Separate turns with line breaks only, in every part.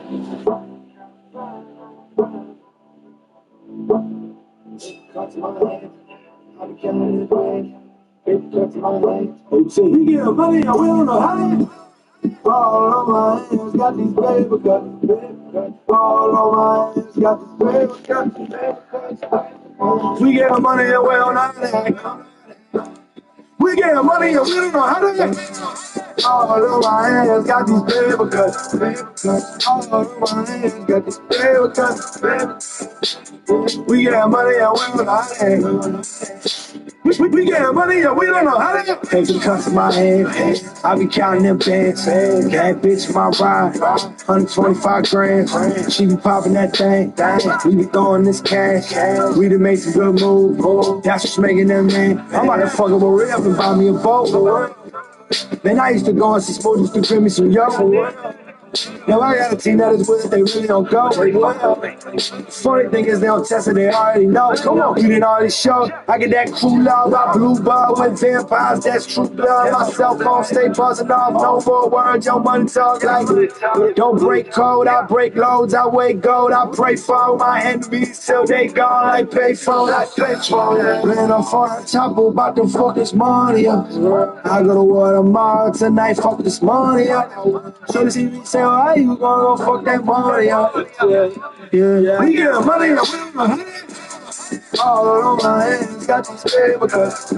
We get money and we don't know how. All on my hands got these paper cuts. All on my hands got these paper cuts. We get money and we don't know how to act. We get money and we don't know how to act. All on my hands got these paper cuts. All on my hands got these paper cuts. We get money and we don't know how to act. We get money and we don't know how to act. Take the cuts in my hand. I be counting them bands. That bitch in my ride. 125 grand. She be popping that thing. We be throwing this cash. We done made some good moves. That's what's making them man. I'm about to fuck up a rip and buy me a boat. Man, I used to go and see sports to give me some yo. Now I got a team that is with it, they really don't go. Funny thing is they don't test it, they already know. Come on, you didn't already show. I get that crew love, I blue ball with vampires, that's true love. My cell phone stay buzzing off, no more words, your money talk like don't break code, I break loads, I wait gold, I pray for my enemies till they gone like payphone, I pay for. Man, I'm for the chopper, about to fuck this money up. I go to war tomorrow, tonight, fuck this money up. So this evening, say, why you gonna go fuck that money up? Yeah. We get money up, we don't know how. All on my hands got these paper cuts.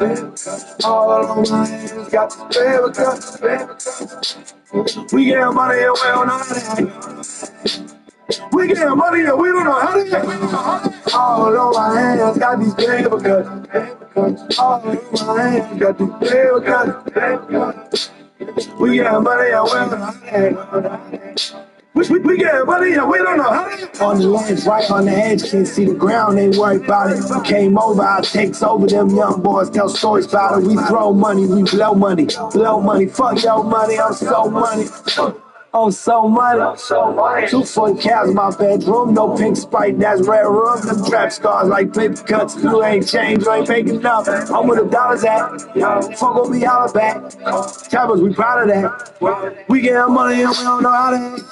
All on my hands got these paper cuts. We get money and we don't know how to. We get money and we don't know how to. All on my hands got these paper cuts. All on my hands got these paper cuts. We get money and we don't know how to. We get money and we don't know how to. On the ledge, right on the edge, can't see the ground, ain't worried about it. Came over, I takes over them young boys, tell stories about it. We throw money, we blow money, fuck your money, I'm so money. On so money, 240 cows in my bedroom, no pink Sprite, that's red room. Them trap stars like paper cuts, you ain't changed, you ain't making enough. I'm where the dollars at, fuck with me, holla back. Trappers, we proud of that. We get money and we don't know how to act.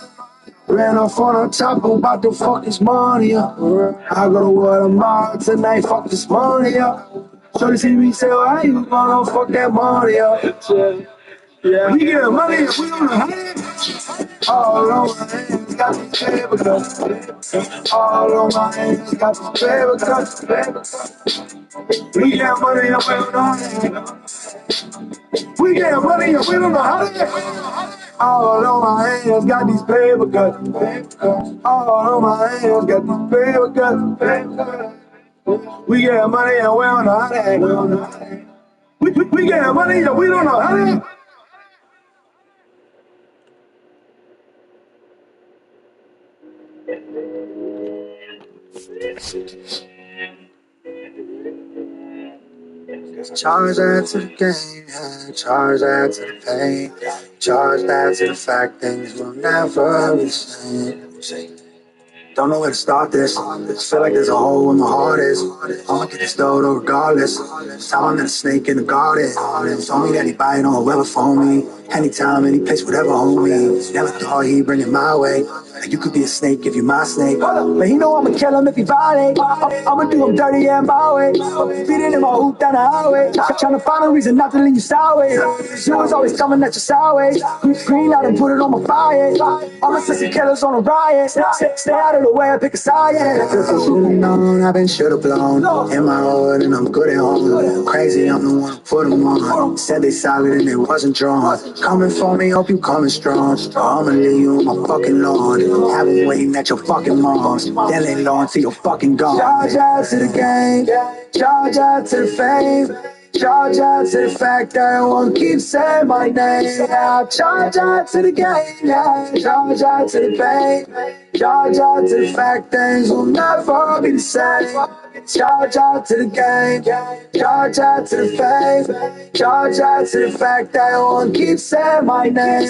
Ran off on the top, about to fuck this money up. I go to war tomorrow, tonight, fuck this money up. So they see me say, why you gonna fuck that money up? Yeah. We get money and we don't know how to act. All on my hands got these paper cuts. All on my hands got these paper cuts. We get money and we don't know how to act. We get money and we don't know how to act. All on my hands got these paper cuts. All on my hands got these paper cuts. We get money and we don't know how to act. We get money and we don't know how to act.
Charge that to the game, yeah. Charge that to the pain. Charge that to the fact things will never be the same. Don't know where to start this. Feel like there's a hole where my heart is. I'ma get this dough though regardless. Time I met a snake in the garden. Told me that he bite on whoever phone me. Anytime, any place, whatever homie. Never thought he'd bring it my way. Like you could be a snake if you my snake. But he know I'ma kill him if he violate. I'ma do him dirty and my way. Beat it in my hoop down the highway. Tryna find a reason not to leave you sideways. You was always coming at your sideways. Green out and put it on my fire. All the sissy killers on a riot. Stay out of the way, I pick a side. Should've known, I've been should've blown. In my hood and I'm good at home. Crazy, I'm the one who put them on. Said they solid and they wasn't drawn. Coming for me, hope you coming strong. I'ma leave you on my fucking lawn. Have them waiting at your fucking mom's. Then lay low until you're fucking gone. Charge out to the game. Charge out to the fame. Charge out to the fact that everyone keeps saying my name. Yeah, charge out to the game. Yeah, charge out to the pain. Charge out to the fact things will never be the same. Charge out to the game, charge out to the fame, charge out to the fact that I won't keep saying my name.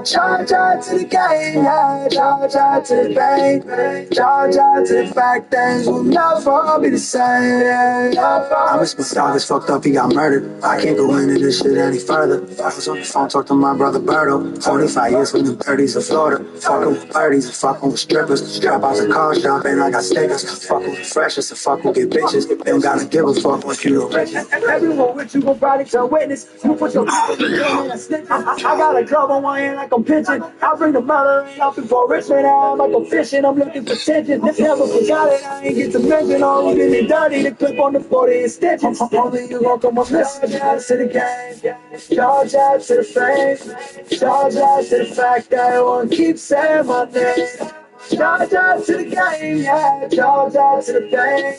Charge out to the game, yeah, charge out to the fame, charge out to the fact that things will never be the same. I miss my dog is fucked up, he got murdered. I can't go into this shit any further. I was on the phone, talked to my brother Berto. 25 years from the 30s of Florida. Fucking with birdies and fucking with strippers. Strap out the car shop and I got stickers. Fucking with freshers and fucking get bitches. They don't gotta give a fuck once you the richest. Everyone with you gon' probably to witness. You put your mouth in a snitch. I got a glove on one hand like I'm pitching. I bring the mother in up before Richmond. I'm like I'm fishing. I'm looking for tension. Never forgot it. I ain't get to mention. Oh, we did me dirty. The clip on the 40 is stitches. Only you gon' come up missing. Charge out to the game. Charge out to the fame. Charge out to the fact that I won't keep saying my name. Charge out to the game, yeah. Charge out to the fame.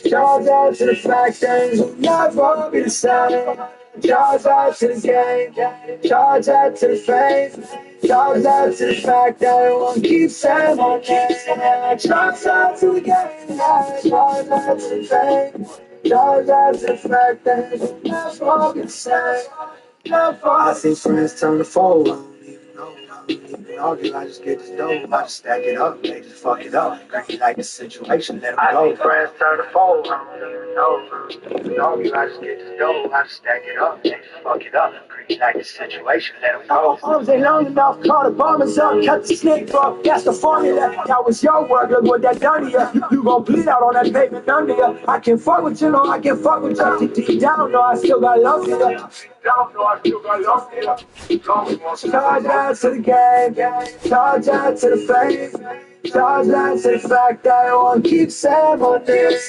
Charge out to the fact that things will never be the same. Charge out to the game, charge out to the fame. Charge out to the fact that I won't keep saying my name. Charge out to the game, yeah. Charge out to the fame. Charge out to the fact that things will never be the same. I see friends turn to fold. I don't even know. I don't even argue. I just get this dope. I just stack it up. They just fuck it up. Crazy like the situation. Let them go. I see friends turn to fold. I don't even know. I don't even argue. I just get this dope. I just stack it up. They just fuck it up. Crazy like the situation. Let them go. Arms ain't long enough. Call the bombers up. Cut the snake up. That's the formula. That was your work. Look what that done to you. You gon' bleed out on that pavement under you. I can fuck with you. No, I can fuck with you. Deep down, no, I still got love for you. Charge out to the game, charge out to the fame, charge out to the fact that I won't keep saying my name.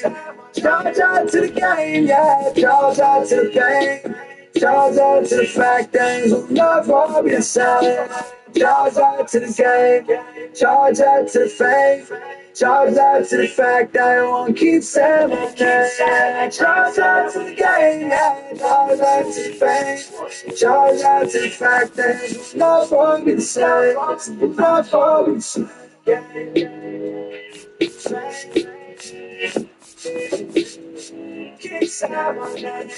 Charge out to the game, yeah, charge out to the fame, charge out to the fact that things will never be the same. Charge out to the game, charge out to the fame, charge out to the fact that I won't keep saying my name. Charge out to the game, yeah, charge out to the fame, charge out to the fact that it's not for me to say, it's not for me to say. Keep saying my name.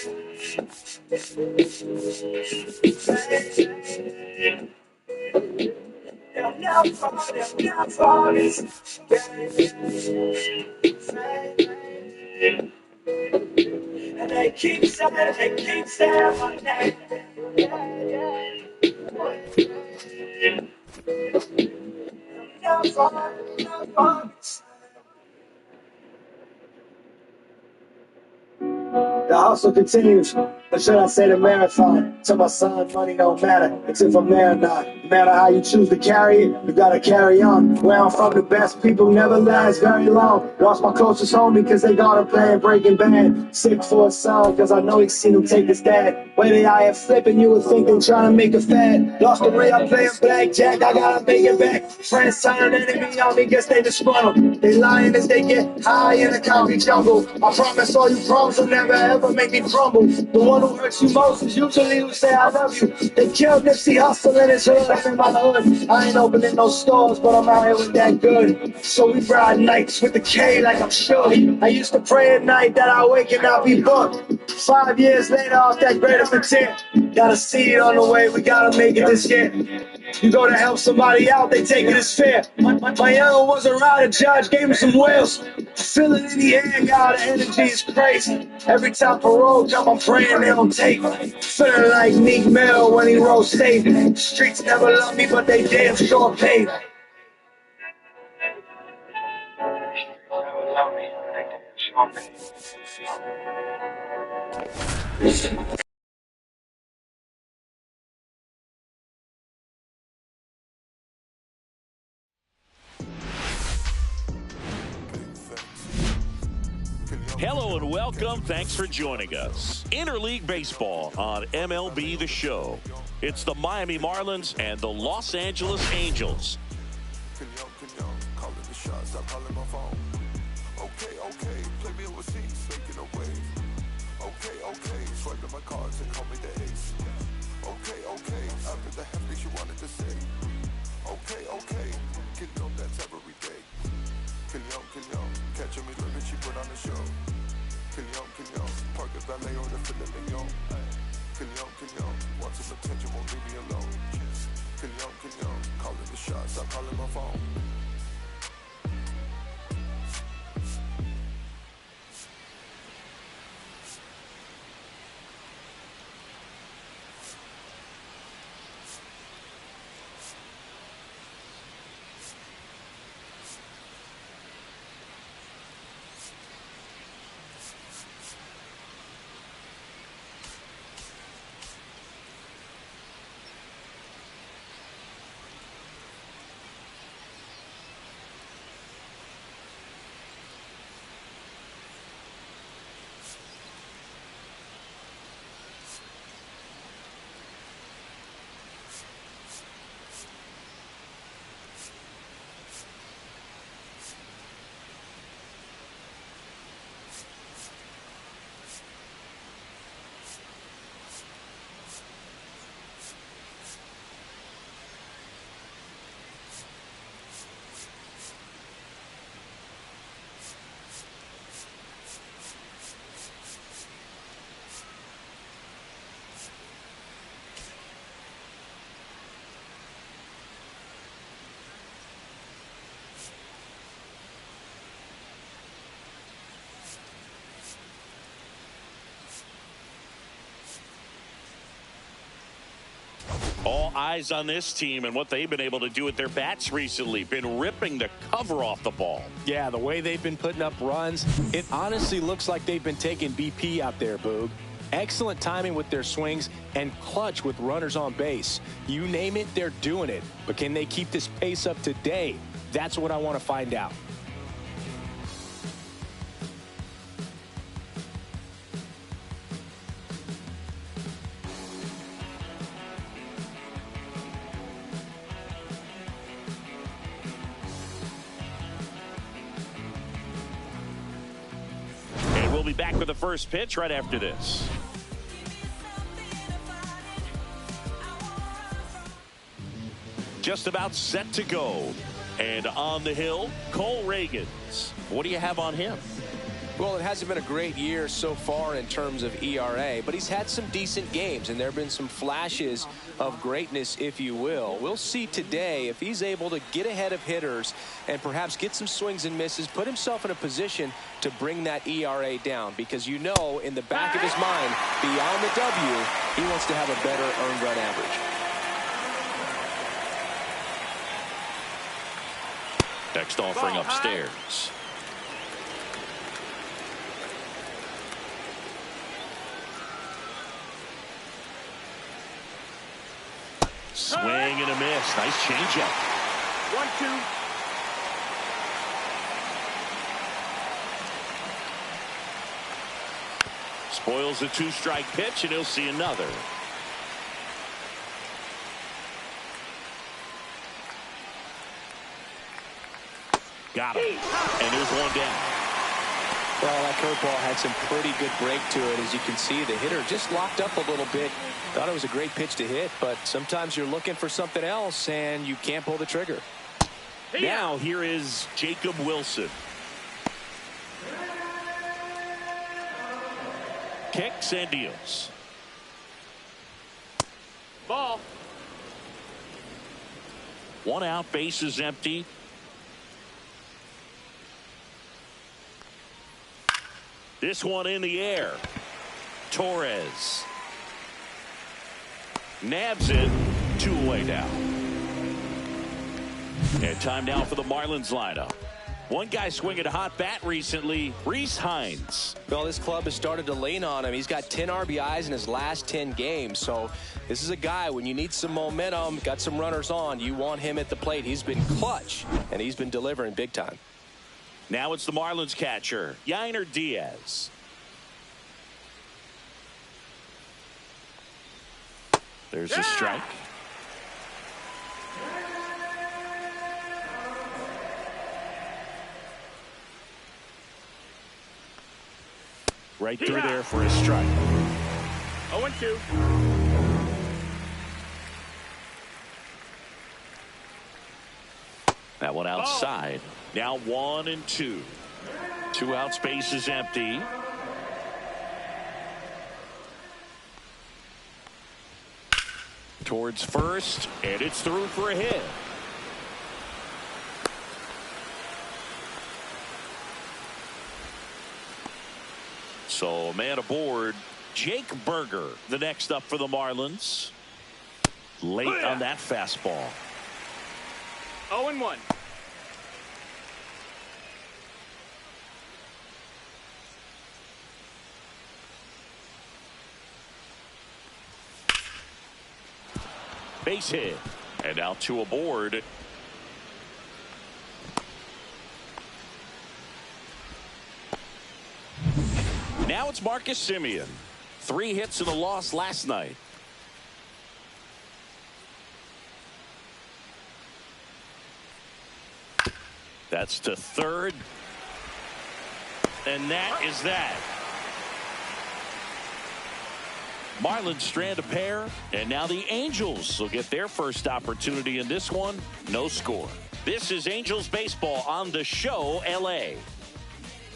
They'll never fall this and they keep saying my name. The hustle continues, or should I say the marathon? To my son, money don't matter, it's if I'm there or not. No matter how you choose to carry it, you gotta carry on. Where I'm from, the best people never last very long. Lost my closest homie cause they got him playing Breaking Bad. Sick for a song cause I know he seen him take his dad. Way they out here flipping, you would think they trying to make a fad. Lost the ring, I'm playing blackjack, I gotta make it back. Friends turn enemy on me, guess they disgruntled. They lying as they get high in the concrete jungle. I promise all you problems will never ever make me crumble. The one who hurts you most is usually who say I love you. They killed Nipsey Hussle in his hood, I'm in my hood. I ain't opening no stores, but I'm out here with that good. So we ride nights with the K like I'm sure. I used to pray at night that I wake and I'll be booked. 5 years later off that greatest intent. Got a seed on the way, we gotta make it this year. You go to help somebody out, they take it as fair. My young was around, a judge gave him some whales. Feel it in the air, God, the energy is crazy. Every time parole come, I'm praying they don't take me. Feeling like Meek Mill when he wrote Save. Streets never love me, but they damn sure paid.
Hello and welcome. Thanks for joining us. Interleague Baseball on MLB The Show. It's the Miami Marlins and the Los Angeles Angels.
Catch me, look at you put on the show.
All eyes on this team and what they've been able to do with their bats recently. Been ripping the cover off the ball.
Yeah, the way they've been putting up runs, it honestly looks like they've been taking BP out there, Boog. Excellent timing with their swings and clutch with runners on base. You name it, they're doing it. But can they keep this pace up today? That's what I want to find out.
We'll be back with the first pitch right after this. Just about set to go. And on the hill, Cole Reagans. What do you have on him?
Well, it hasn't been a great year so far in terms of ERA, but he's had some decent games, and there have been some flashes of greatness, if you will. We'll see today if he's able to get ahead of hitters and perhaps get some swings and misses, put himself in a position to bring that ERA down, because you know in the back of his mind, beyond the W, he wants to have a better earned run average.
Next offering upstairs. Swing and a miss. Nice changeup.
1-2.
Spoils a two-strike pitch, and he'll see another. Got him. And there's one down.
Well, that curveball had some pretty good break to it. As you can see, the hitter just locked up a little bit. Thought it was a great pitch to hit, but sometimes you're looking for something else, and you can't pull the trigger.
Now here is Jacob Wilson. Kicks and deals.
Ball.
One out, base is empty. This one in the air. Torres nabs it. 2 away now. And time now for the Marlins lineup. One guy swinging a hot bat recently, Rhys Hines.
Well, this club has started to lean on him. He's got 10 RBIs in his last 10 games. So this is a guy, when you need some momentum, got some runners on, you want him at the plate. He's been clutch, and he's been delivering big time.
Now it's the Marlins catcher, Yainer Diaz. There's a strike. Right through there for a strike.
0-2.
That one outside. Now 1-2. 2 outs, base is empty. Towards first, and it's through for a hit. So a man aboard. Jake Berger, the next up for the Marlins. Late on that fastball.
0-1.
Base hit. And now 2 aboard. Now it's Marcus Semien. 3 hits in a loss last night. That's to third. And that is that. Marlins strand a pair, and now the Angels will get their first opportunity in this one. No score. This is Angels baseball on the show, LA.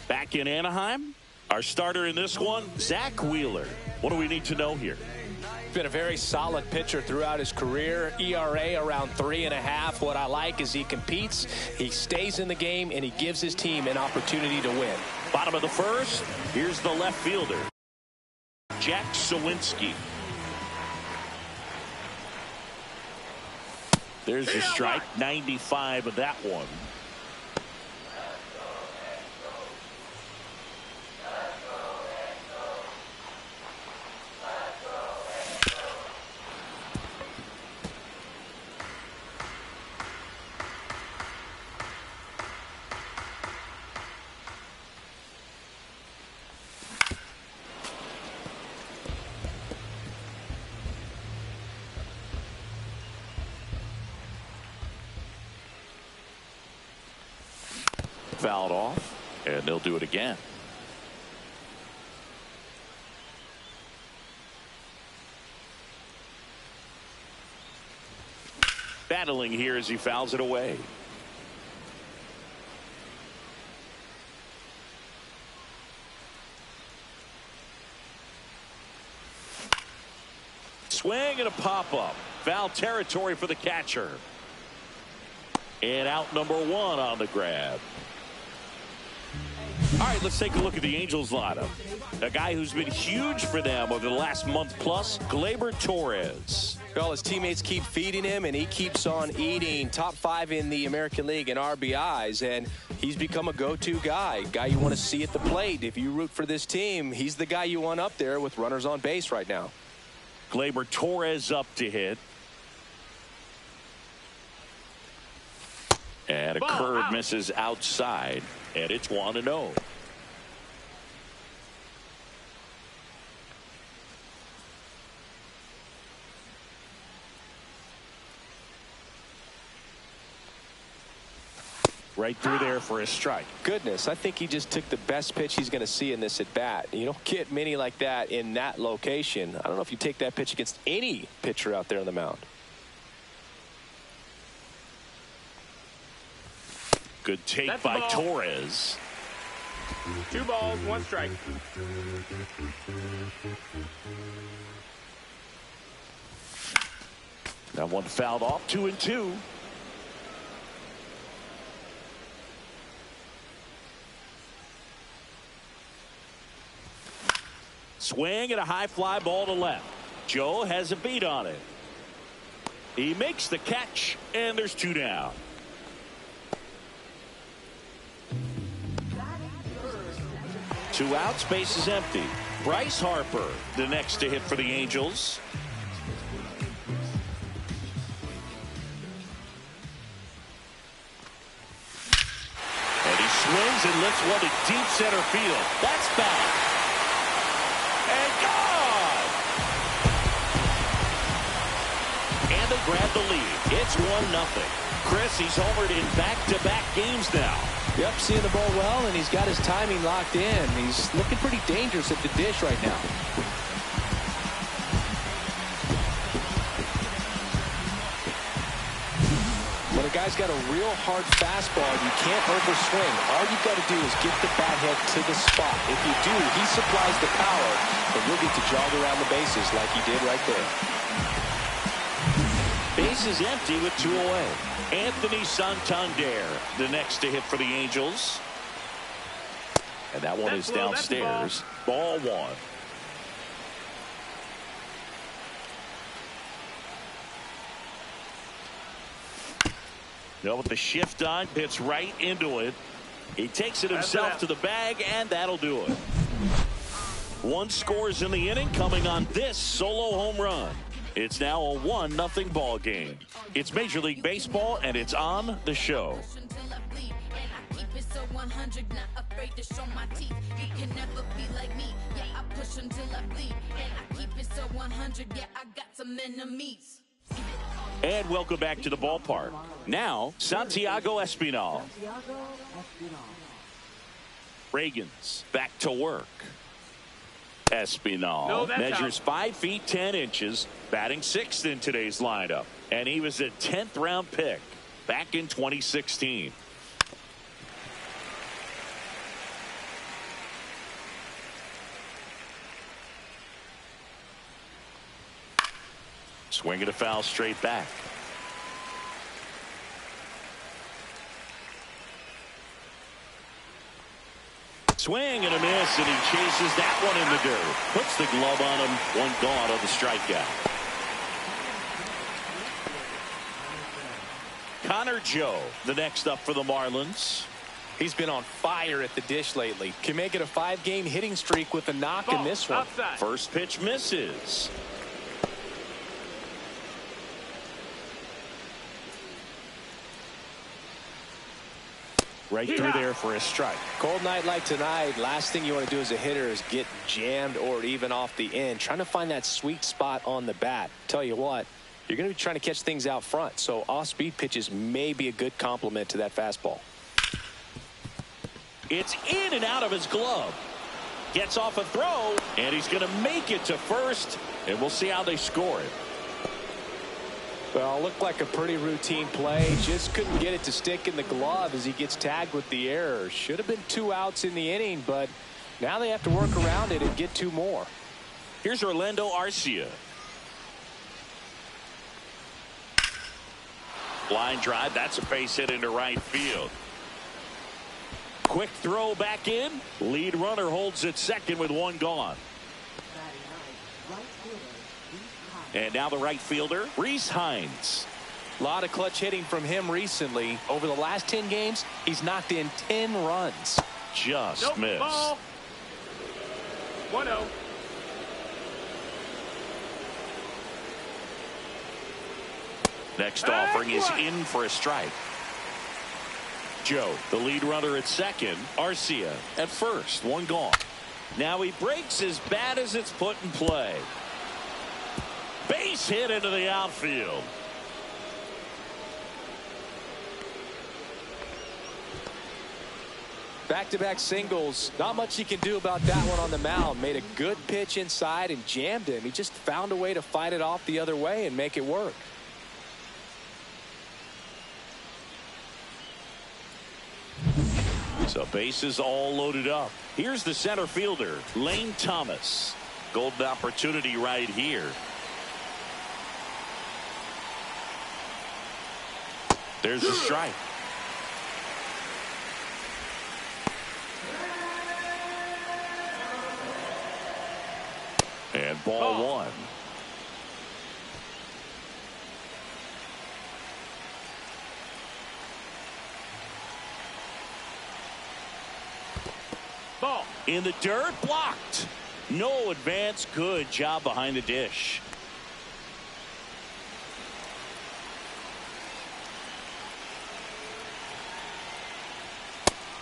Back in Anaheim, our starter in this one, Zach Wheeler. What do we need to know here?
Been a very solid pitcher throughout his career. ERA around 3.5. What I like is he competes, he stays in the game, and he gives his team an opportunity to win.
Bottom of the first, here's the left fielder, Jack Sawinski. There's your strike. 95 of that one. Fouled off, and they'll do it again. Battling here as he fouls it away. Swing and a pop-up. Foul territory for the catcher. And out number 1 on the grab. All right, let's take a look at the Angels lineup. A guy who's been huge for them over the last month plus, Gleyber Torres.
Well, his teammates keep feeding him, and he keeps on eating. Top 5 in the American League in RBIs, and he's become a go-to guy you want to see at the plate. If you root for this team, he's the guy you want up there with runners on base right now.
Gleyber Torres up to hit. And a curve misses outside, and it's 1-0. Right through there for a strike.
Goodness, I think he just took the best pitch he's going to see in this at bat. You don't get many like that in that location. I don't know if you take that pitch against any pitcher out there on the mound.
Good take by Torres.
2 balls, 1 strike.
That one fouled off. 2-2. Swing and a high fly ball to left. Joe has a beat on it. He makes the catch, and there's 2 down. Two outs, base is empty. Bryce Harper, the next to hit for the Angels. And he swings and lifts one to deep center field. That's back. And gone! And they grab the lead. It's 1-0. Chris, he's homered in back-to-back games now.
Yep, seeing the ball well, and he's got his timing locked in. He's looking pretty dangerous at the dish right now. When a guy's got a real hard fastball, you can't overswing. All you've got to do is get the bat head to the spot. If you do, he supplies the power, and you'll get to jog around the bases like he did right there.
Base is empty with 2 away. Anthony Santander, the next to hit for the Angels. And that one is downstairs. Ball 1. Now with the shift on, hits right into it. He takes it himself to the bag, and that'll do it. 1 scores in the inning, coming on this solo home run. It's now a 1-0 ball game. It's Major League Baseball, and it's on the show. And welcome back to the ballpark. Now, Santiago Espinal. Reagans back to work. Espinal measures 5 feet 10 inches, batting 6th in today's lineup, and he was a 10th round pick back in 2016. Swinging a foul straight back. Swing and a miss, and he chases that one in the dirt. Puts the glove on him. 1 gone on the strikeout. Connor Joe, the next up for the Marlins.
He's been on fire at the dish lately. Can make it a 5-game hitting streak with a knock in this one.
Outside.
First pitch misses. Right through there for a strike.
Cold night like tonight, last thing you want to do as a hitter is get jammed or even off the end. Trying to find that sweet spot on the bat. Tell you what, you're going to be trying to catch things out front, so off-speed pitches may be a good complement to that fastball.
It's in and out of his glove. Gets off a throw, and he's going to make it to first, and we'll see how they score it.
Well, looked like a pretty routine play. Just couldn't get it to stick in the glove as he gets tagged with the error. Should have been 2 outs in the inning, but now they have to work around it and get 2 more.
Here's Orlando Arcia. Line drive. That's a base hit into right field. Quick throw back in. Lead runner holds at second with 1 gone. And now the right fielder, Reese Hines.
A lot of clutch hitting from him recently. Over the last 10 games, he's knocked in 10 runs.
Just missed.
Ball. 1-0.
Next offering is in for a strike. Joe, the lead runner at second. Arcia at first. 1 gone. Now he breaks as bad as it's put in play. Base hit into the outfield.
Back-to-back singles. Not much you can do about that one on the mound. Made a good pitch inside and jammed him. He just found a way to fight it off the other way and make it work.
So bases all loaded up. Here's the center fielder, Lane Thomas. Golden opportunity right here. There's a strike. And ball 1.
Ball.
In the dirt, blocked. No advance. Good job behind the dish.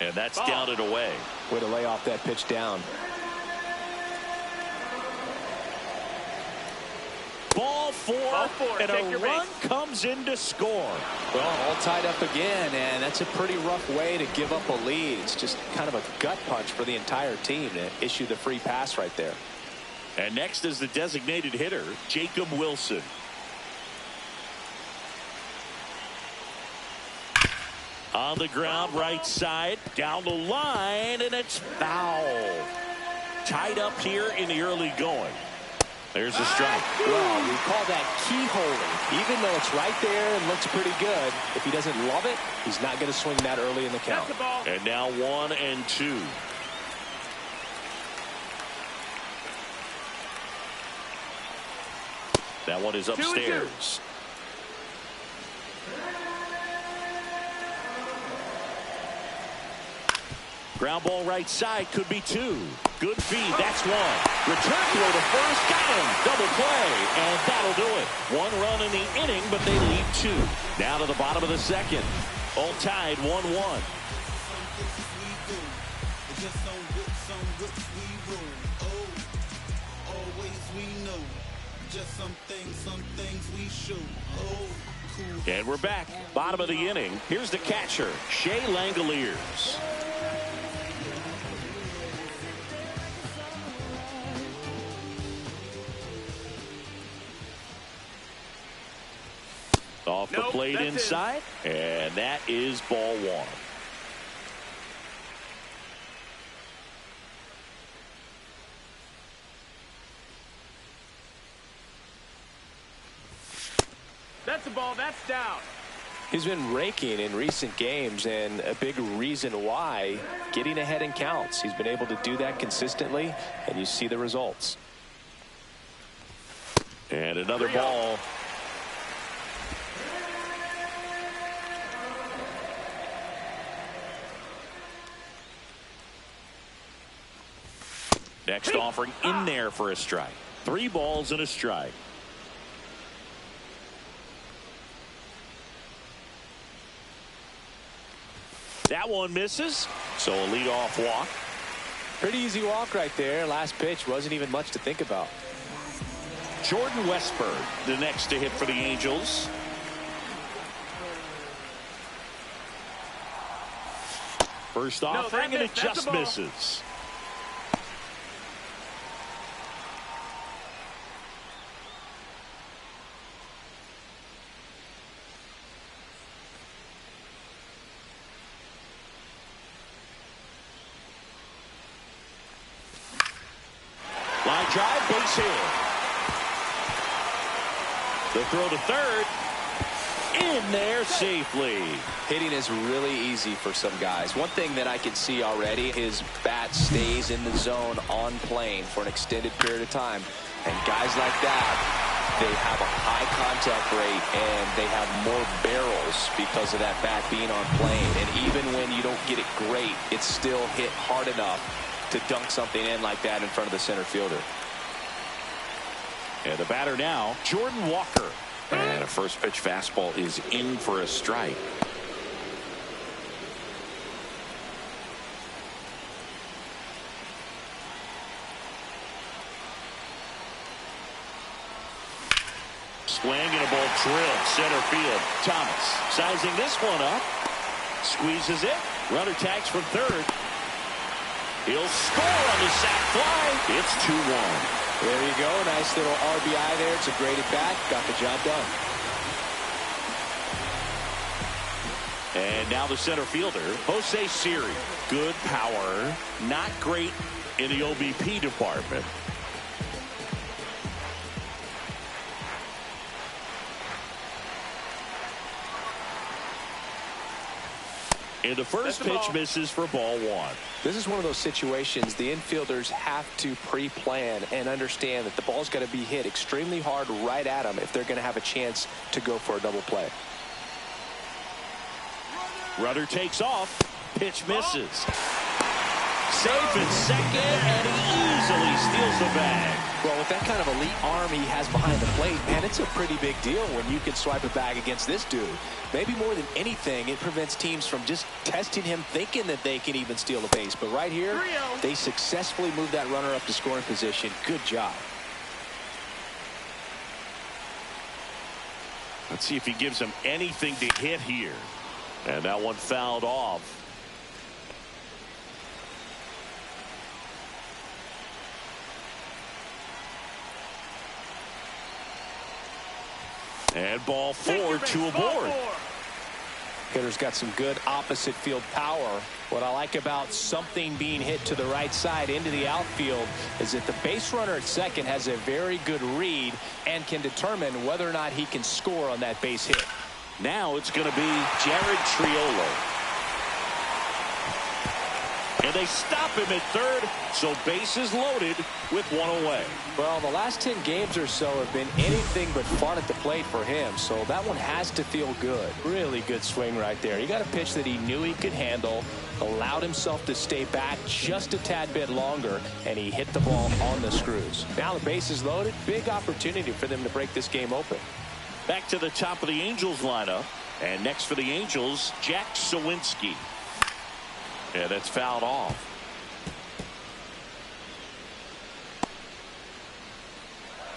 And that's down and away.
Way to lay off that pitch down.
Ball 4, and a run comes in to score.
Well, all tied up again, and that's a pretty rough way to give up a lead. It's just kind of a gut punch for the entire team to issue the free pass right there.
And next is the designated hitter, Jacob Wilson. On the ground, right side, down the line, and it's foul. Tied up here in the early going. There's a strike.
Well, we call that keyholing. Even though it's right there and looks pretty good, if he doesn't love it, he's not going to swing that early in the count.
And now 1 and 2. That one is upstairs. Ground ball right side, could be 2. Good feed, that's 1. Return throw to first, got him. Double play, and that'll do it. 1 run in the inning, but they lead 2. Now to the bottom of the second. All tied 1-1. And we're back. Bottom of the inning. Here's the catcher, Shea Langoliers. Off the plate inside, and that is ball 1.
That's a ball. That's down.
He's been raking in recent games, and a big reason why, getting ahead in counts. He's been able to do that consistently, and you see the results.
And another ball. Next offering in there for a strike. 3 balls and a strike. That one misses. So a leadoff walk.
Pretty easy walk right there. Last pitch wasn't even much to think about.
Jordan Westburg, the next to hit for the Angels. First offering, and it just misses. Line drive, base hit. The throw to third. In there safely.
Hitting is really easy for some guys. One thing that I can see already, his bat stays in the zone on plane for an extended period of time. And guys like that, they have a high contact rate and they have more barrels because of that bat being on plane. And even when you don't get it great, it's still hit hard enough to dunk something in like that in front of the center fielder.
And the batter now, Jordan Walker. And a first pitch fastball is in for a strike. Swing and a ball drilled center field. Thomas sizing this one up. Squeezes it. Runner tags from third. He'll score on the sac fly. It's 2-1.
There you go. Nice little RBI there. It's a great at bat. Got the job done.
And now the center fielder, Jose Siri. Good power. Not great in the OBP department. And the first pitch misses for ball 1.
This is one of those situations the infielders have to pre-plan and understand that the ball's got to be hit extremely hard right at them if they're going to have a chance to go for a double play.
Runner takes off. Pitch misses. Safe at second, and he easily steals the bag.
Well, with that kind of elite arm he has behind the plate, man, it's a pretty big deal when you can swipe a bag against this dude. Maybe more than anything, it prevents teams from just testing him, thinking that they can even steal a base. But right here, they successfully moved that runner up to scoring position. Good job.
Let's see if he gives him anything to hit here. And that one fouled off. And ball 4, 2 aboard.
Hitter's got some good opposite field power. What I like about something being hit to the right side into the outfield is that the base runner at second has a very good read and can determine whether or not he can score on that base hit.
Now it's going to be Jared Triolo. And they stop him at third, so bases loaded with 1 away.
Well, the last 10 games or so have been anything but fun at the plate for him, so that one has to feel good. Really good swing right there. He got a pitch that he knew he could handle, allowed himself to stay back just a tad bit longer, and he hit the ball on the screws. Now the bases loaded, big opportunity for them to break this game open.
Back to the top of the Angels lineup, and next for the Angels, Jack Sawinski. Yeah, that's fouled off.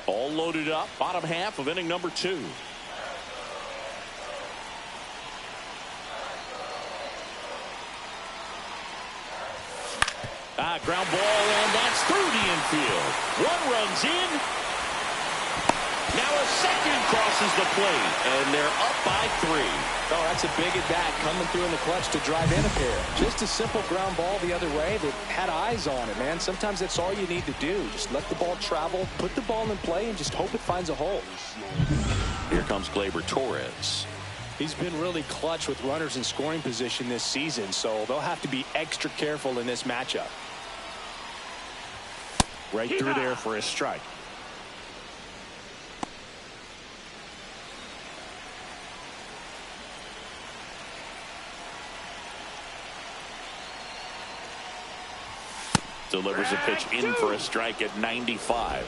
All loaded up, bottom half of inning number 2. Ground ball, and that's through the infield. 1 runs in. Now a second crosses the plate, and they're up by 3.
Oh, that's a big at bat coming through in the clutch to drive in a pair. Just a simple ground ball the other way that had eyes on it, man. Sometimes that's all you need to do. Just let the ball travel, put the ball in play, and just hope it finds a hole.
Here comes Gleyber Torres.
He's been really clutch with runners in scoring position this season, so they'll have to be extra careful in this matchup.
Right through there for a strike. Delivers a pitch in for a strike at 95.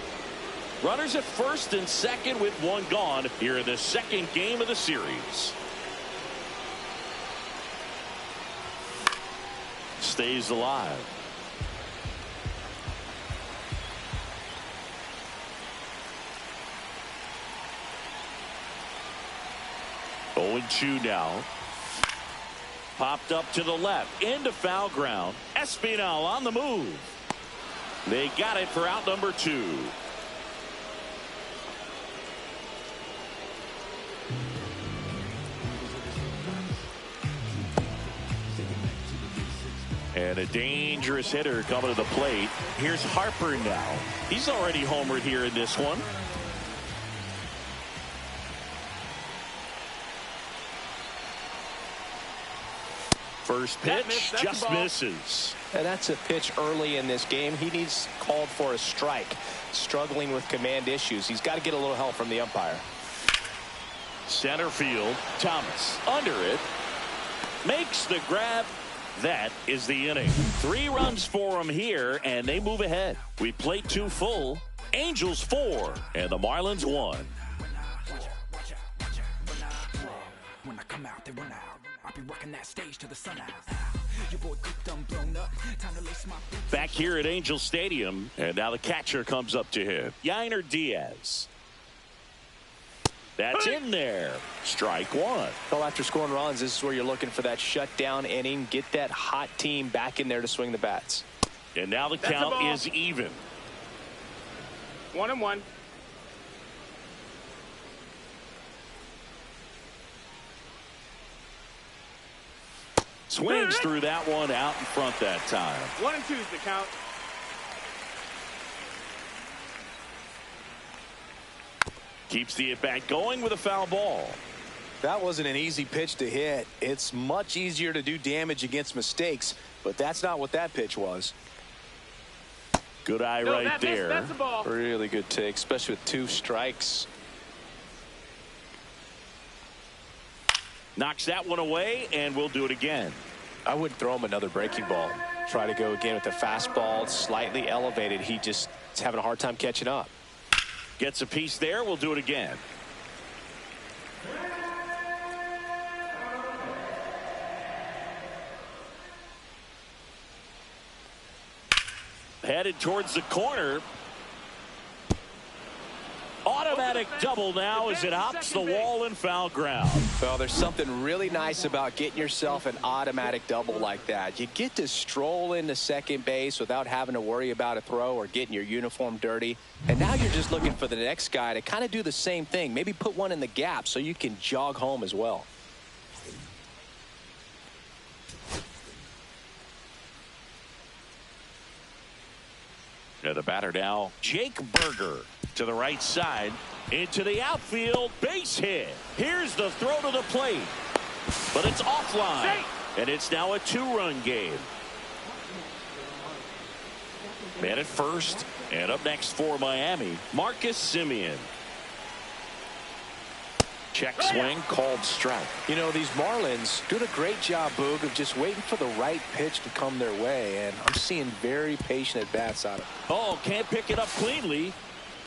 Runners at first and second with one gone here in the second game of the series. Stays alive. Oh, 0-2 now. Popped up to the left into foul ground. Espinal on the move. They got it for out number 2. And a dangerous hitter coming to the plate. Here's Harper now. He's already homered here in this one. First pitch just misses.
And that's a pitch early in this game. He needs called for a strike. Struggling with command issues. He's got to get a little help from the umpire.
Center field. Thomas under it. Makes the grab. That is the inning. 3 runs for him here, and they move ahead. We play 2 full. Angels 4, and the Marlins 1. When I come out, they run out. I'll be working that stage to the sun out. Your boy blown up. Time to lace my boots. Back here at Angel Stadium, and now the catcher comes up to him. Yainer Diaz. That's in there. Strike 1.
Well, after scoring runs, this is where you're looking for that shutdown inning. Get that hot team back in there to swing the bats.
And now the count is even.
1-1.
Swings through that one out in front that time.
1-2 is the count.
Keeps the at-bat going with a foul ball.
That wasn't an easy pitch to hit. It's much easier to do damage against mistakes, but that's not what that pitch was.
Good eye right there.
That's a ball.
Really good take, especially with 2 strikes.
Knocks that one away, and we'll do it again.
I wouldn't throw him another breaking ball. Try to go again with the fastball. It's slightly elevated. He just is having a hard time catching up.
Gets a piece there. We'll do it again. Headed towards the corner. Automatic double now as it hops the wall and foul ground.
Well, there's something really nice about getting yourself an automatic double like that. You get to stroll into second base without having to worry about a throw or getting your uniform dirty. And now you're just looking for the next guy to kind of do the same thing. Maybe put one in the gap so you can jog home as well.
And the batter now, Jake Berger. To the right side, into the outfield, base hit. Here's the throw to the plate, but it's offline, and it's now a 2-run game. Man at first, and up next for Miami, Marcus Semien. Check swing, called strike.
You know, these Marlins doing a great job, Boog, of just waiting for the right pitch to come their way, and I'm seeing very patient at-bats out of it.
Oh, can't pick it up cleanly.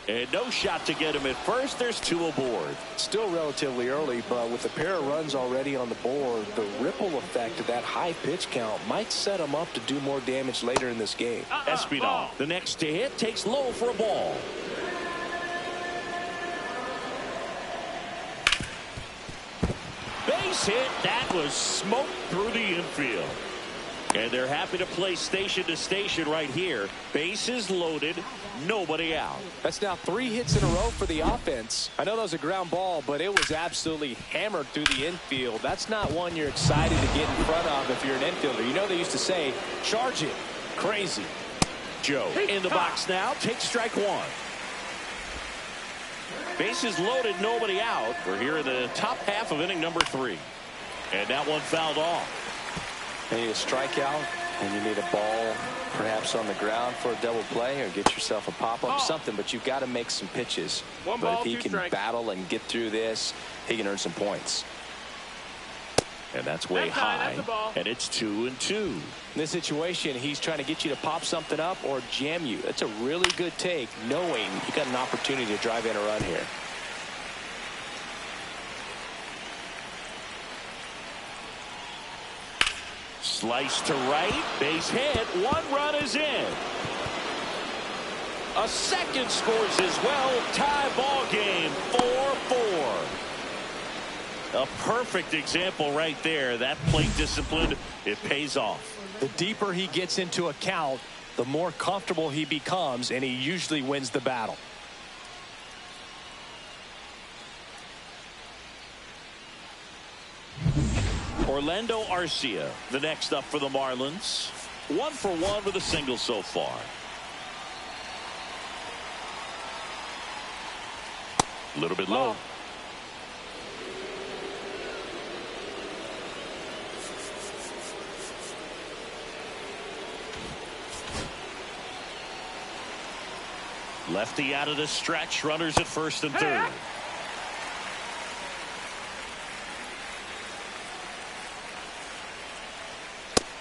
And no shot to get him at first. There's 2 aboard.
Still relatively early, but with a pair of runs already on the board, the ripple effect of that high pitch count might set him up to do more damage later in this game.
Espinal, the next to hit, takes low for a ball. Base hit. That was smoked through the infield. And they're happy to play station to station right here. Bases loaded, nobody out.
That's now 3 hits in a row for the offense. I know that was a ground ball, but it was absolutely hammered through the infield. That's not one you're excited to get in front of if you're an infielder. You know they used to say, charge it. Crazy.
Joe in the box now, takes strike 1. Bases loaded, nobody out. We're here in the top half of inning number 3. And that one fouled off.
You need a strikeout, and you need a ball perhaps on the ground for a double play, or get yourself a pop-up, something, but you've got to make some pitches. But if he can battle and get through this, he can earn some points.
And that's way
That's high.
high.
That's a ball.
And it's 2-2.
In this situation, he's trying to get you to pop something up or jam you. That's a really good take, knowing you got an opportunity to drive in a run here.
Slice to right, base hit, 1 run is in. A second scores as well, tie ball game, 4-4. A perfect example right there. That plate discipline, it pays off.
The deeper he gets into a count, the more comfortable he becomes, and he usually wins the battle.
Orlando Arcia, the next up for the Marlins. 1 for 1 with a single so far. A little bit low. Lefty out of the stretch. Runners at first and third.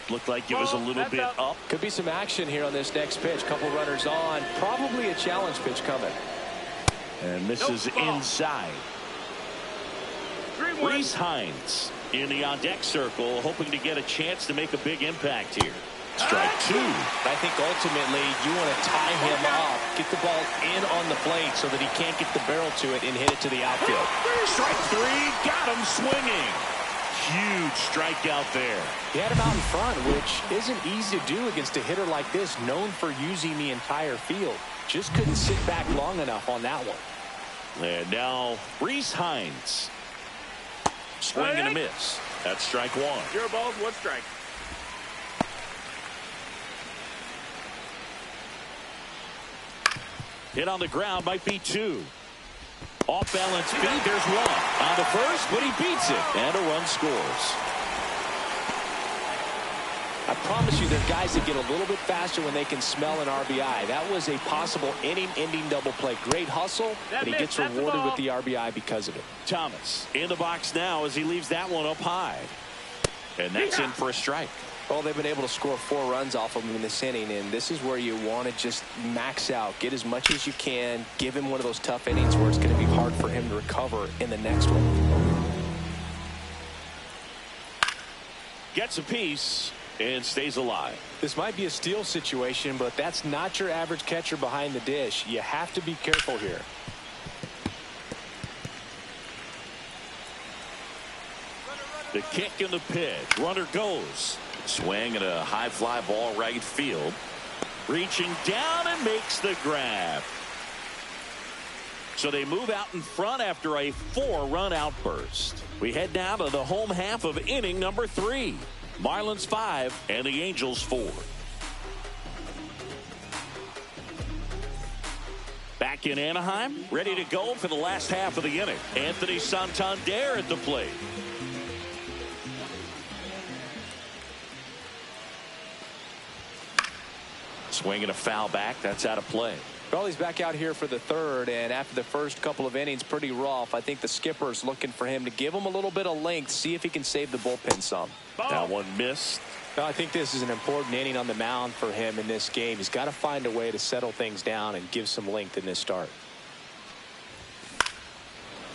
Looked like it was a little bit up.
Could be some action here on this next pitch. Couple runners on. Probably a challenge pitch coming.
And misses inside. Reese Hines in the on-deck circle, hoping to get a chance to make a big impact here. Strike 2.
I think ultimately you want to tie him up, get the ball in on the plate so that he can't get the barrel to it and hit it to the outfield.
Strike 3, got him swinging. Huge strikeout there.
He had him out in front, which isn't easy to do against a hitter like this, known for using the entire field. Just couldn't sit back long enough on that one.
And now Reese Hines. Swing and a miss. That's strike 1.
0 balls, 1 strike.
Hit on the ground, might be 2. Off balance feed, there's 1. On the first, but he beats it. And a run scores.
I promise you there are guys that get a little bit faster when they can smell an RBI. That was a possible inning-ending double play. Great hustle, but he gets rewarded with the RBI because of it.
Thomas in the box now as he leaves that one up high. And that's in for a strike.
Well, they've been able to score 4 runs off of him in this inning, and this is where you want to just max out. Get as much as you can. Give him one of those tough innings where it's going to be hard for him to recover in the next one.
Gets a piece and stays alive.
This might be a steal situation, but that's not your average catcher behind the dish. You have to be careful here.
The kick and the pitch. Runner goes. Swing and a high fly ball right field. Reaching down and makes the grab. So they move out in front after a 4-run outburst. We head now to the home half of inning number 3. Marlins 5 and the Angels 4. Back in Anaheim, ready to go for the last half of the inning. Anthony Santander at the plate. Swinging a foul back. That's out of play.
Well, he's back out here for the third, and after the first couple of innings, pretty rough. I think the skipper's looking for him to give him a little bit of length, see if he can save the bullpen some.
That one missed.
Well, I think this is an important inning on the mound for him in this game. He's got to find a way to settle things down and give some length in this start.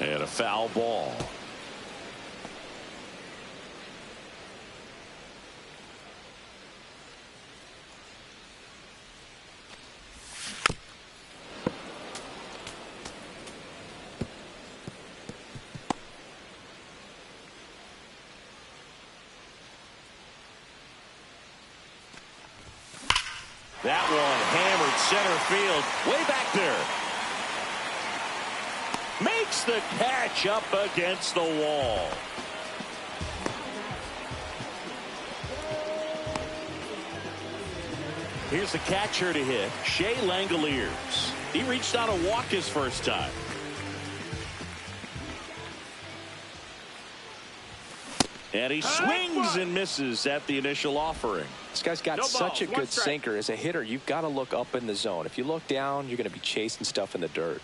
And a foul ball. That one hammered center field, way back there. Makes the catch up against the wall. Here's the catcher to hit, Shea Langoliers. He reached out a walk his first time. And he swings and misses at the initial offering.
This guy's got such a good sinker. As a hitter, you've got to look up in the zone. If you look down, you're going to be chasing stuff in the dirt.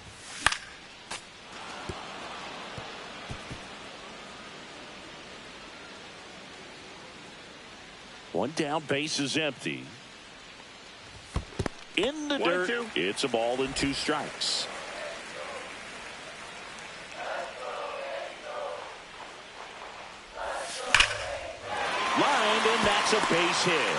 One down, base is empty. In the dirt, it's a ball and 2 strikes. Lined, and that's a base hit.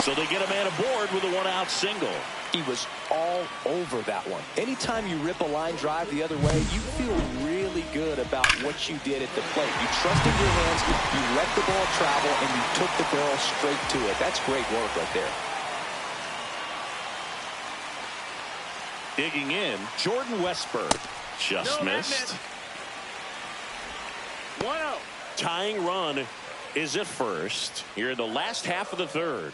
So they get a man aboard with a 1-out single.
He was all over that one. Anytime you rip a line drive the other way, you feel really good about what you did at the plate. You trusted your hands, you let the ball travel, and you took the barrel straight to it. That's great work right there.
Digging in, Jordan Westburg. Just missed.
1-0.
Tying run is at first here in the last half of the third.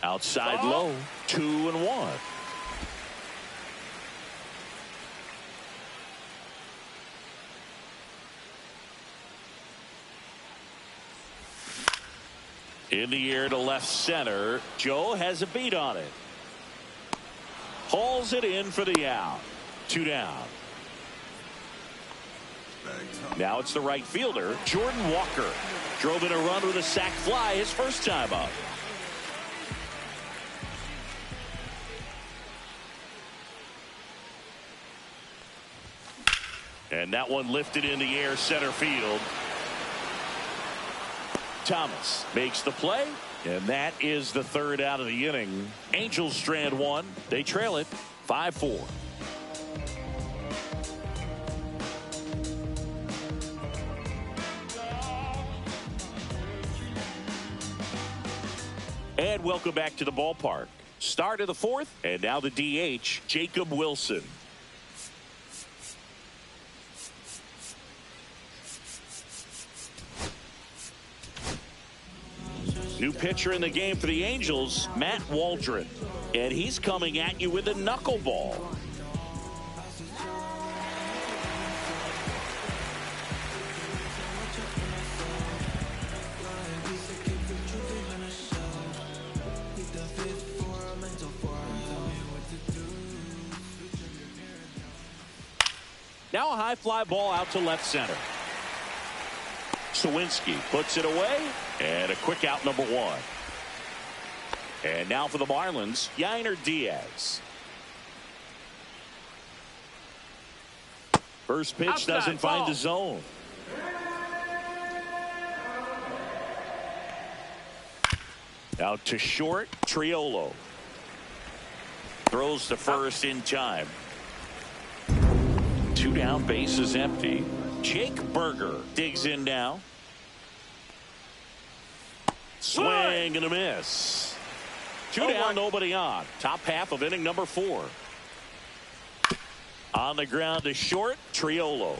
Outside low, 2-1. In the air to left center. Joe has a beat on it. Hauls it in for the out. 2 down. Now it's the right fielder, Jordan Walker. Drove in a run with a sac fly his first time up. And that one lifted in the air center field. Thomas makes the play, and that is the third out of the inning. Angels strand 1. They trail it 5-4. And welcome back to the ballpark. Start of the 4th, and now the DH, Jacob Wilson. New pitcher in the game for the Angels, Matt Waldron. And he's coming at you with a knuckleball. Now a high fly ball out to left center. Sawinski puts it away, and a quick out, number 1. And now for the Marlins, Yainer Diaz. First pitch
Outside
doesn't
ball.
find the zone. Out to short, Triolo. Throws to first in time. 2 down, base is empty. Jake Berger digs in now. Swing and a miss. 2 down, nobody on. Top half of inning number 4. On the ground to short, Triolo.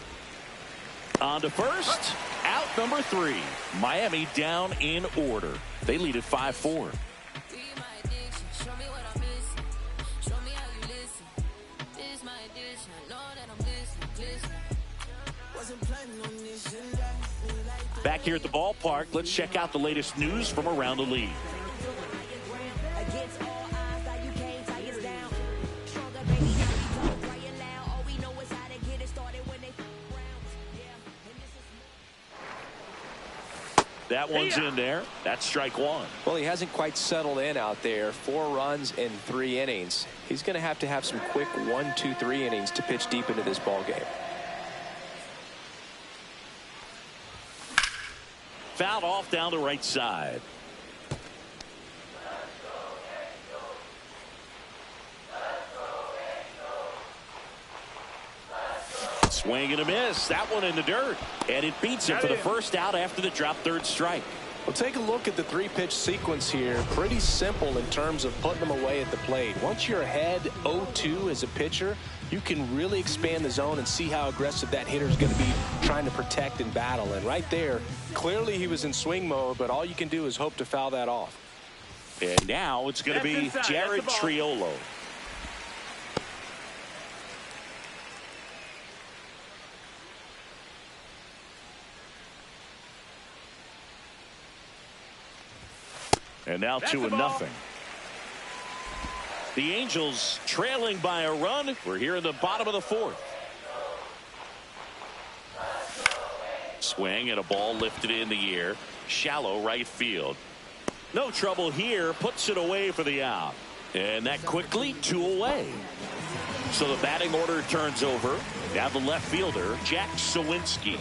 On to first, out number 3. Miami down in order. They lead at 5-4. Back here at the ballpark, let's check out the latest news from around the league. That one's in there. That's strike 1.
Well, he hasn't quite settled in out there. 4 runs in 3 innings. He's going to have some quick 1, 2, 3 innings to pitch deep into this ball game.
Fouled off down the right side. Swing and a miss. That one in the dirt. And it beats him for the first out after the drop third strike.
Well, take a look at the 3-pitch sequence here. Pretty simple in terms of putting them away at the plate. Once you're ahead 0-2 as a pitcher, you can really expand the zone and see how aggressive that hitter is going to be trying to protect and battle. And right there, clearly he was in swing mode, but all you can do is hope to foul that off.
And now it's going to be Jared Triolo. And now
That's
2-0. The Angels trailing by a run. We're here in the bottom of the fourth. Swing and a ball lifted in the air. Shallow right field. No trouble here. Puts it away for the out. And that quickly 2 away. So the batting order turns over. Now the left fielder, Jack Sawinski.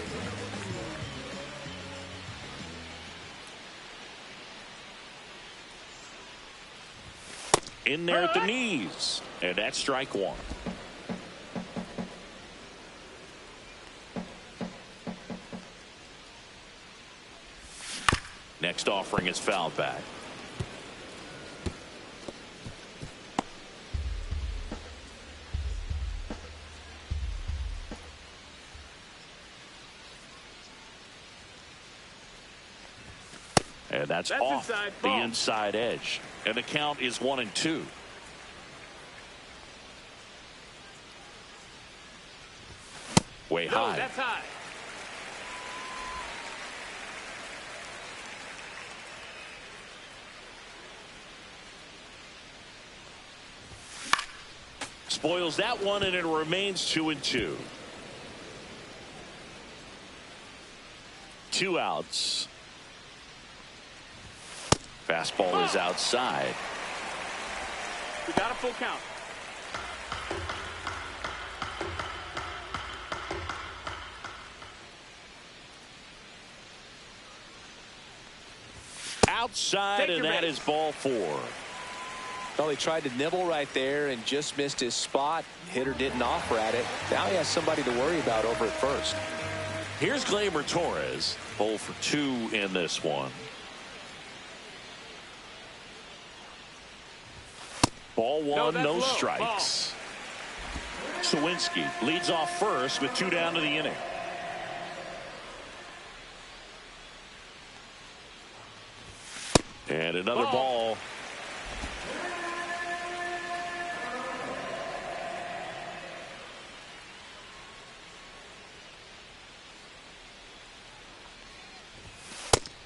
In there at the knees. And that's strike 1. Next offering is fouled back. And that's off the inside edge. And the count is 1-2. Way high.
That's high.
Spoils that one, and it remains 2-2. 2 outs. Fastball is outside.
We got a full count.
Outside, and that is ball 4.
Well, he tried to nibble right there and just missed his spot. Hitter didn't offer at it. Now he has somebody to worry about over at first.
Here's Gleyber Torres. 0 for 2 in this one. Ball 1, no strikes. Sawinski leads off first with 2 down to the inning. And another ball.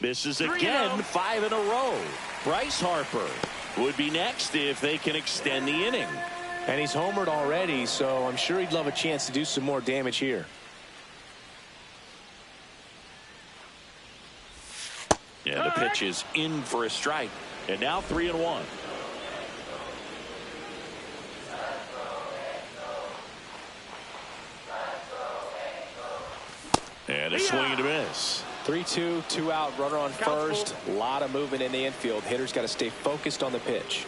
Misses again, 5 in a row. Bryce Harper would be next if they can extend the inning.
And he's homered already, so I'm sure he'd love a chance to do some more damage here.
And the pitch is in for a strike. And now 3-1. And a swing and a miss.
3-2, 2 out, runner on first. A lot of movement in the infield. Hitter's got to stay focused on the pitch.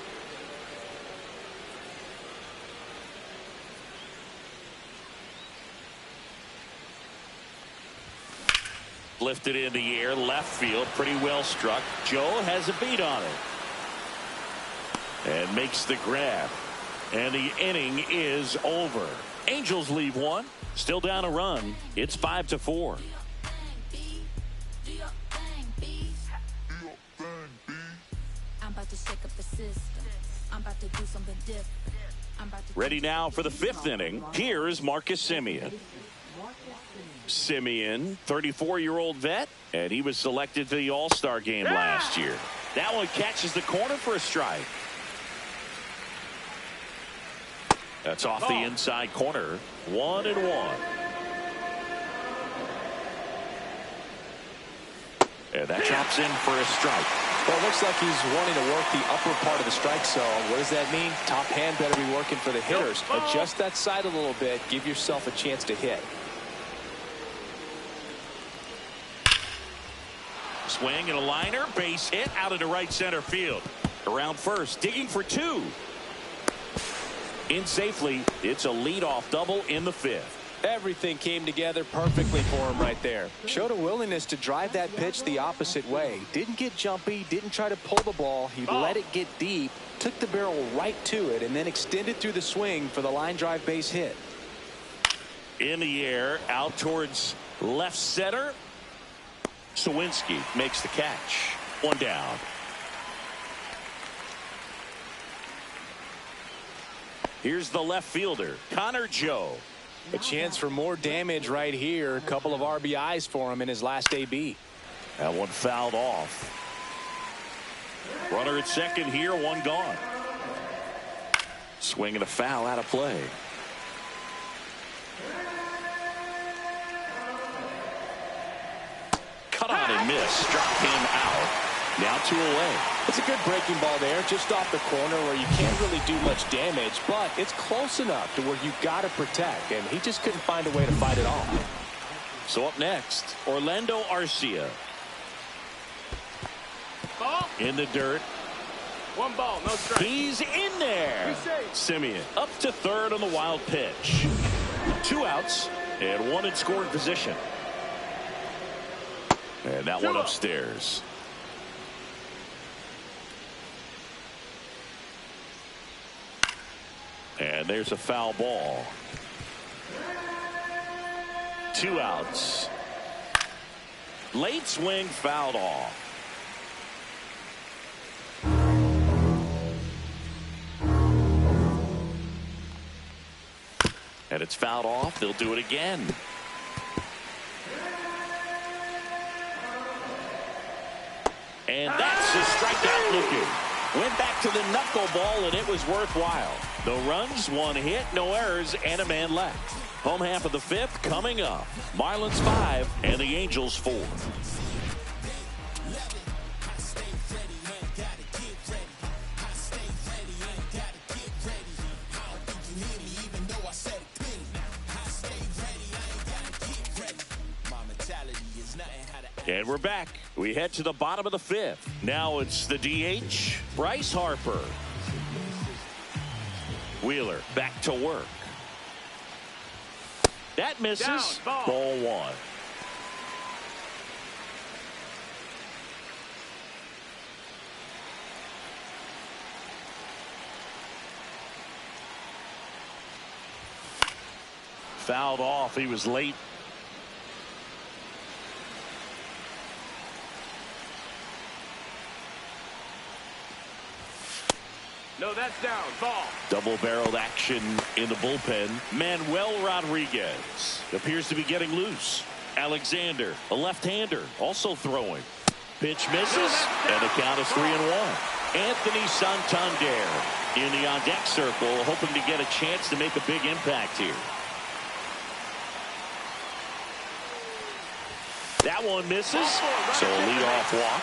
Lifted in the air, left field, pretty well struck. Joe has a beat on it. And makes the grab. And the inning is over. Angels leave 1. Still down a run. It's 5-4. Ready now for the 5th inning. Here's Marcus Semien. Semien, 34-year-old vet, and he was selected to the All-Star game last year. That one catches the corner for a strike. That's off the inside corner. 1-1. And that chops in for a strike.
Well, it looks like he's wanting to work the upper part of the strike zone. What does that mean? Top hand better be working for the hitters. Adjust that side a little bit. Give yourself a chance to hit.
Swing and a liner. Base hit out into right center field. Around first. Digging for 2. In safely. It's a leadoff double in the 5th.
Everything came together perfectly for him right there. Showed a willingness to drive that pitch the opposite way. Didn't get jumpy, didn't try to pull the ball. He let it get deep, took the barrel right to it, and then extended through the swing for the line drive base hit.
In the air, out towards left center. Sawinski makes the catch. 1 down. Here's the left fielder, Connor Joe.
A chance for more damage right here. A couple of RBIs for him in his last AB.
That one fouled off. Runner at second here, one gone. Swing and a foul out of play. Cut on and miss. Struck him out. Now 2 away.
It's a good breaking ball there, just off the corner where you can't really do much damage, but it's close enough to where you've got to protect, and he just couldn't find a way to fight it off.
So up next, Orlando Arcia.
Ball.
In the dirt.
1 ball, no strike.
He's in there. Simeon up to third on the wild pitch. 2 outs and 1 in scoring position. And that one upstairs. And there's a foul ball. 2 outs. Late swing fouled off. And it's fouled off. They'll do it again. And that's a strikeout looking. Went back to the knuckleball, and it was worthwhile. No runs, 1 hit, no errors, and a man left. Home half of the 5th coming up. Marlins 5 and the Angels 4. And we're back. We head to the bottom of the 5th. Now it's the DH, Bryce Harper. Wheeler back to work. That misses.
Down, ball.
Ball 1. Fouled off. He was late.
No, that's down. Ball.
Double-barreled action in the bullpen. Manuel Rodriguez appears to be getting loose. Alexander, a left-hander, also throwing. Pitch misses, and the count is 3-1. Anthony Santander in the on-deck circle, hoping to get a chance to make a big impact here. That one misses, so a leadoff walk.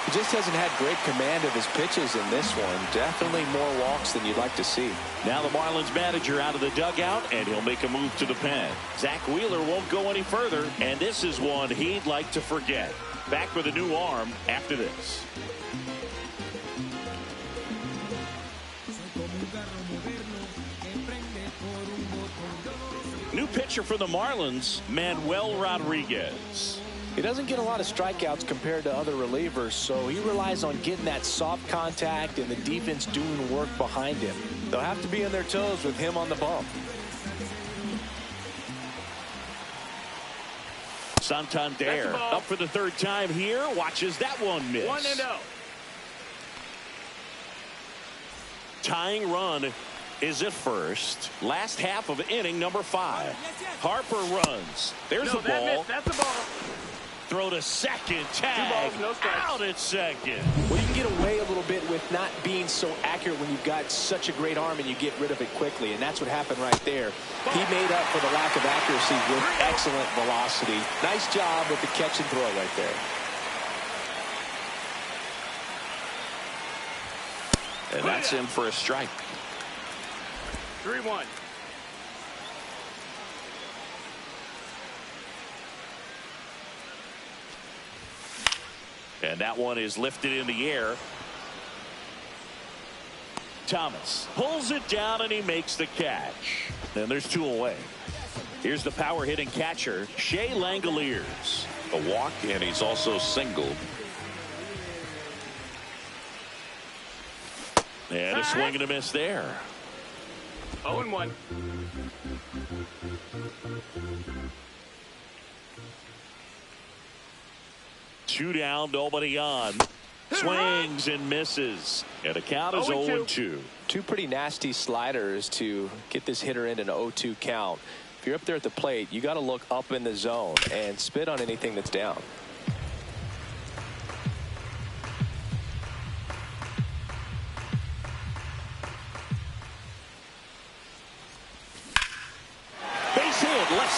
He just hasn't had great command of his pitches in this one. Definitely more walks than you'd like to see.
Now the Marlins manager out of the dugout, and he'll make a move to the pen. Zach Wheeler won't go any further, and this is one he'd like to forget. Back with a new arm after this. New pitcher for the Marlins, Manuel Rodriguez.
He doesn't get a lot of strikeouts compared to other relievers, so he relies on getting that soft contact and the defense doing work behind him. They'll have to be on their toes with him on the bump.
Santander up for the 3rd time here. Watches that one miss.
1-0.
Tying run is at first. Last half of inning number 5. Harper runs. There's the ball.
That's the ball.
Throw to second.
2
Tag.
balls, no strikes.
Out at second.
Well, you can get away a little bit with not being so accurate when you've got such a great arm and you get rid of it quickly, and that's what happened right there. He made up for the lack of accuracy with excellent velocity. Nice job with the catch and throw right there.
And that's him for a strike.
3-1.
And that one is lifted in the air. Thomas pulls it down, and he makes the catch. And there's 2 away. Here's the power hitting catcher, Shea Langoliers. A walk, and he's also singled. And a swing and a miss there.
0-1.
Two down, nobody on. Swings and misses. And the count is 0-2.
2 pretty nasty sliders to get this hitter in an 0-2 count. If you're up there at the plate, you got to look up in the zone and spit on anything that's down.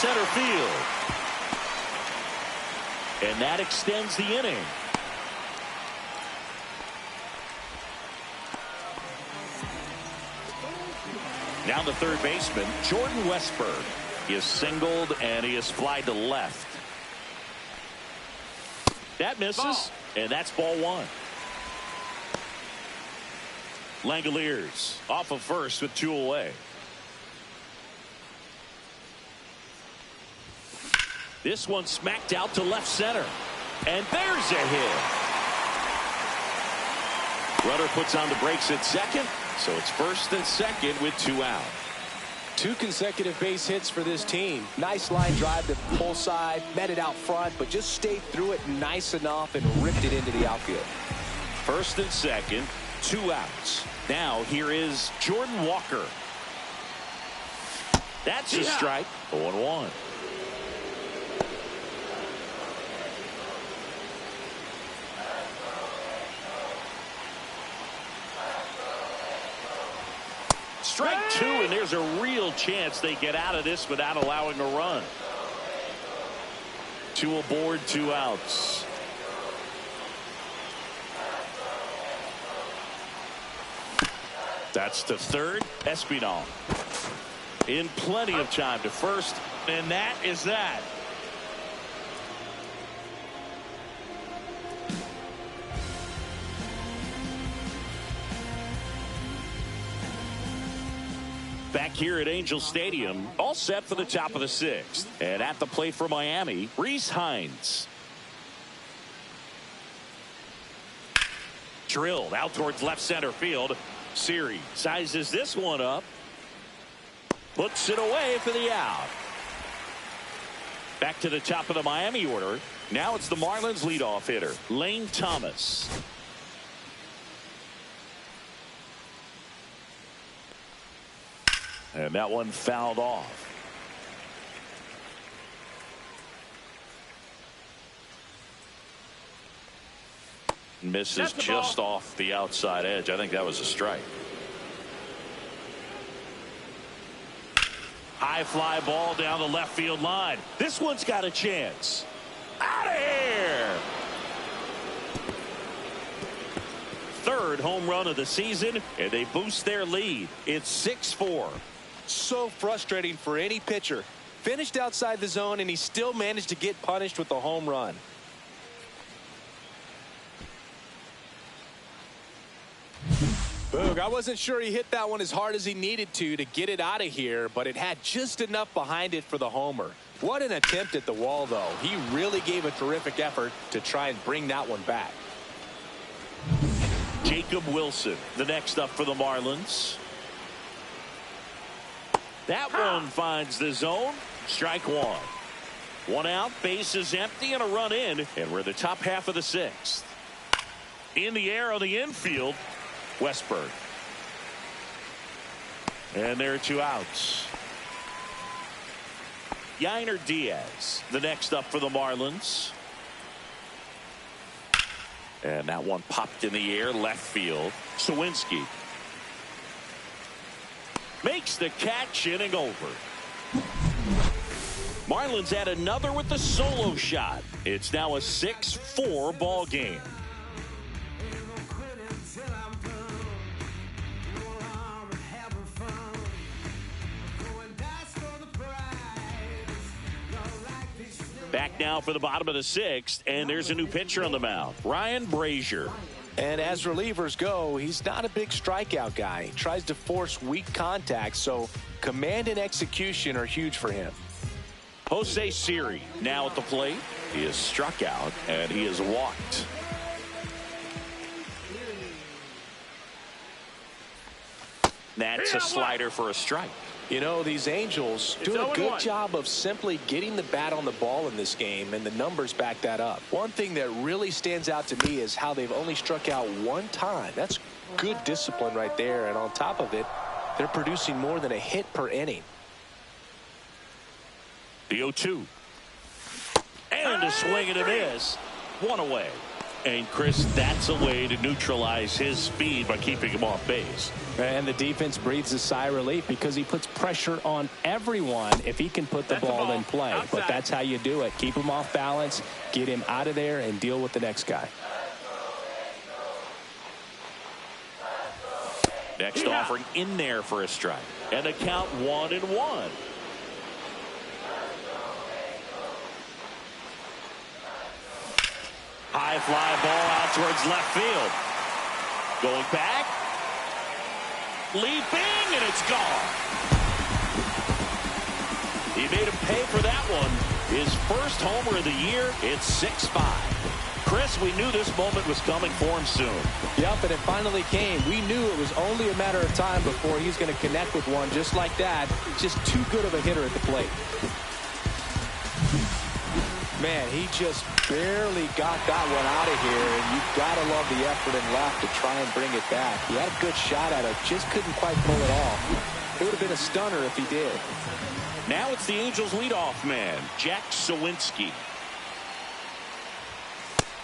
center field. And that extends the inning. Now the third baseman, Jordan Westburg. He is singled and he is flied to left. That misses, and that's ball one. Langoliers off of first with 2 away. This one smacked out to left center. And there's a hit. Runner puts on the brakes at second, so it's first and second with 2 out.
2 consecutive base hits for this team. Nice line drive to pull side, met it out front, but just stayed through it nice enough and ripped it into the outfield.
First and second, 2 outs. Now here is Jordan Walker. That's a strike. 0-1. Strike 2, and there's a real chance they get out of this without allowing a run. 2 aboard, 2 outs. That's to third. Espinal in plenty of time to first, and that is that. Back here at Angel Stadium, all set for the top of the 6th. And at the plate for Miami, Rhys Hines. Drilled out towards left center field. Siri sizes this one up. Puts it away for the out. Back to the top of the Miami order. Now it's the Marlins leadoff hitter, Lane Thomas. And that one fouled off. Misses just off the outside edge. I think that was a strike. High fly ball down the left field line. This one's got a chance. Out of here. Third home run of the season, and they boost their lead. It's 6-4.
So frustrating for any pitcher. Finished outside the zone, and he still managed to get punished with a home run. Boog, I wasn't sure he hit that one as hard as he needed to get it out of here, but it had just enough behind it for the homer. What an attempt at the wall, though. He really gave a terrific effort to try and bring that one back.
Jacob Wilson, the next up for the Marlins. That one finds the zone. Strike 1. 1 out, base is empty, and a run in, and we're the top half of the 6th. In the air on the infield, Westburg. And there are 2 outs. Yainer Diaz, the next up for the Marlins. And that one popped in the air, left field. Sawinski makes the catch, inning over. Marlins add another with the solo shot. It's now a 6-4 ball game. Back now for the bottom of the 6th, and there's a new pitcher on the mound, Ryan Brazier.
And as relievers go, he's not a big strikeout guy. He tries to force weak contact, so command and execution are huge for him.
Jose Siri now at the plate. He is struck out, and he is walked. That's a slider for a strike.
You know, these Angels do a good job of simply getting the bat on the ball in this game, and the numbers back that up. One thing that really stands out to me is how they've only struck out 1 time. That's good discipline right there, and on top of it, they're producing more than a hit per inning.
The 0-2. And a swing and a miss. 1 away. And, Chris, that's a way to neutralize his speed by keeping him off base.
And the defense breathes a sigh of relief because he puts pressure on everyone if he can put the ball in play.
Outside.
But that's how you do it. Keep him off balance, get him out of there, and deal with the next guy.
Next offering in there for a strike. And a count 1-1. High fly ball out towards left field. Going back. Leaping, and it's gone. He made him pay for that one. His first homer of the year. It's 6-5. Chris, we knew this moment was coming for him soon.
Yep, and it finally came. We knew it was only a matter of time before he was going to connect with one just like that. Just too good of a hitter at the plate. Man, he just barely got that one out of here, and you've got to love the effort and left to try and bring it back. He had a good shot at it, just couldn't quite pull it off. It would have been a stunner if he did.
Now it's the Angels leadoff man, Jack Sawinski.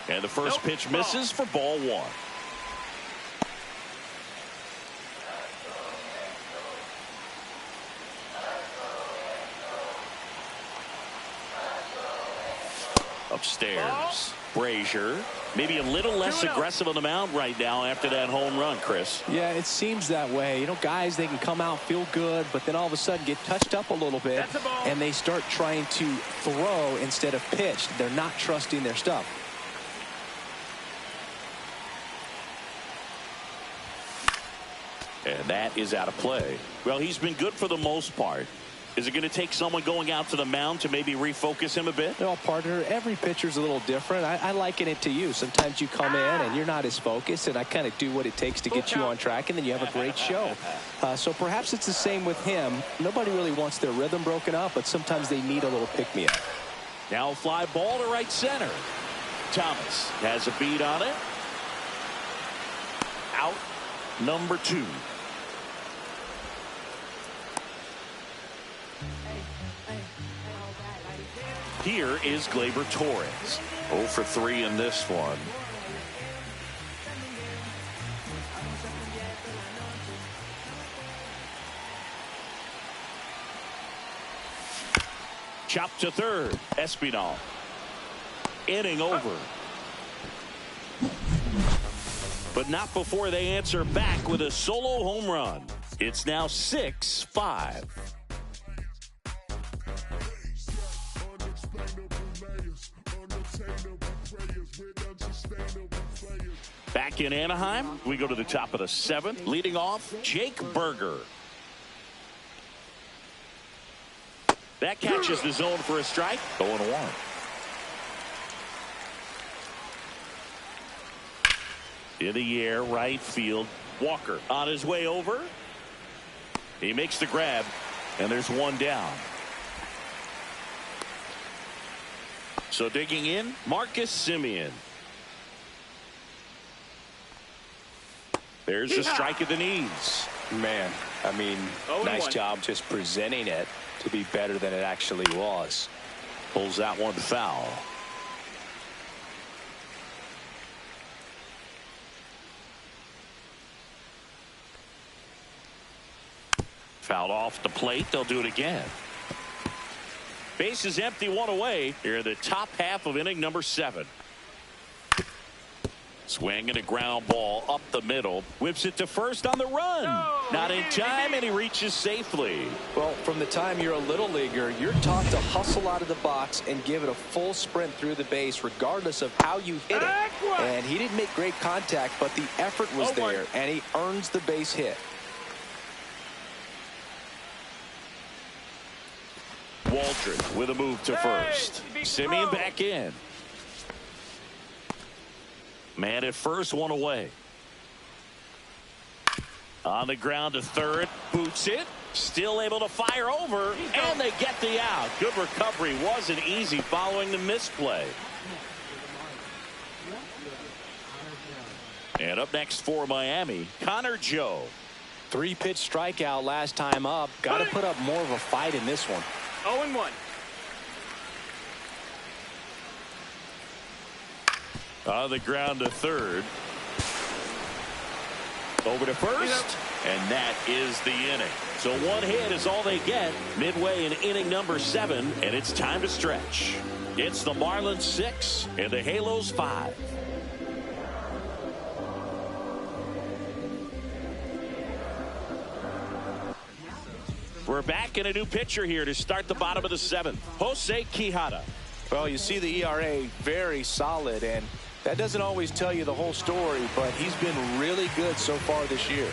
And the first pitch misses for ball 1. Upstairs, Brazier, maybe a little less aggressive on the mound right now after that home run, Chris.
Yeah, it seems that way. You know, guys, they can come out, feel good, but then all of a sudden get touched up a little bit, and they start trying to throw instead of pitch. They're not trusting their stuff.
And that is out of play. Well, he's been good for the most part. Is it going to take someone going out to the mound to maybe refocus him a bit?
No, partner, every pitcher's a little different. I liken it to you. Sometimes you come in and you're not as focused, and I kind of do what it takes to get you on track, and then you have a great show. So perhaps it's the same with him. Nobody really wants their rhythm broken up, but sometimes they need a little pick-me-up.
Now fly ball to right center. Thomas has a beat on it. Out number 2. Here is Gleyber Torres. 0 for 3 in this one. Chop to third. Espinal. Inning over. But not before they answer back with a solo home run. It's now 6-5. Back in Anaheim, we go to the top of the 7th. Leading off, Jake Berger. That catches the zone for a strike. 0-1. In the air, right field. Walker on his way over. He makes the grab, and there's one down. So digging in, Marcus Semien. There's a strike at the knees.
Man, I mean, nice job just presenting it to be better than it actually was.
Pulls that one foul. Fouled off the plate. They'll do it again. Base is empty, 1 away. Here in the top half of inning number 7. Swing and a ground ball up the middle. Whips it to first on the run. Not in time, and he reaches safely.
Well, from the time you're a little leaguer, you're taught to hustle out of the box and give it a full sprint through the base regardless of how you hit it. And he didn't make great contact, but the effort was there, and he earns the base hit.
Waldron with a move to first. Semien back in. Man at first, 1 away. On the ground to third. Boots it. Still able to fire over. And they get the out. Good recovery. Wasn't easy following the misplay. And up next for Miami, Connor Joe.
3-pitch strikeout last time up. Got to put up more of a fight in this one.
0-1.
On the ground to third. Over to first. And that is the inning. So one hit is all they get midway in inning number 7. And it's time to stretch. It's the Marlins 6 and the Halos 5. We're back in a new pitcher here to start the bottom of the 7th. Jose Quijada.
Well, you see the ERA very solid, and that doesn't always tell you the whole story, but he's been really good so far this year.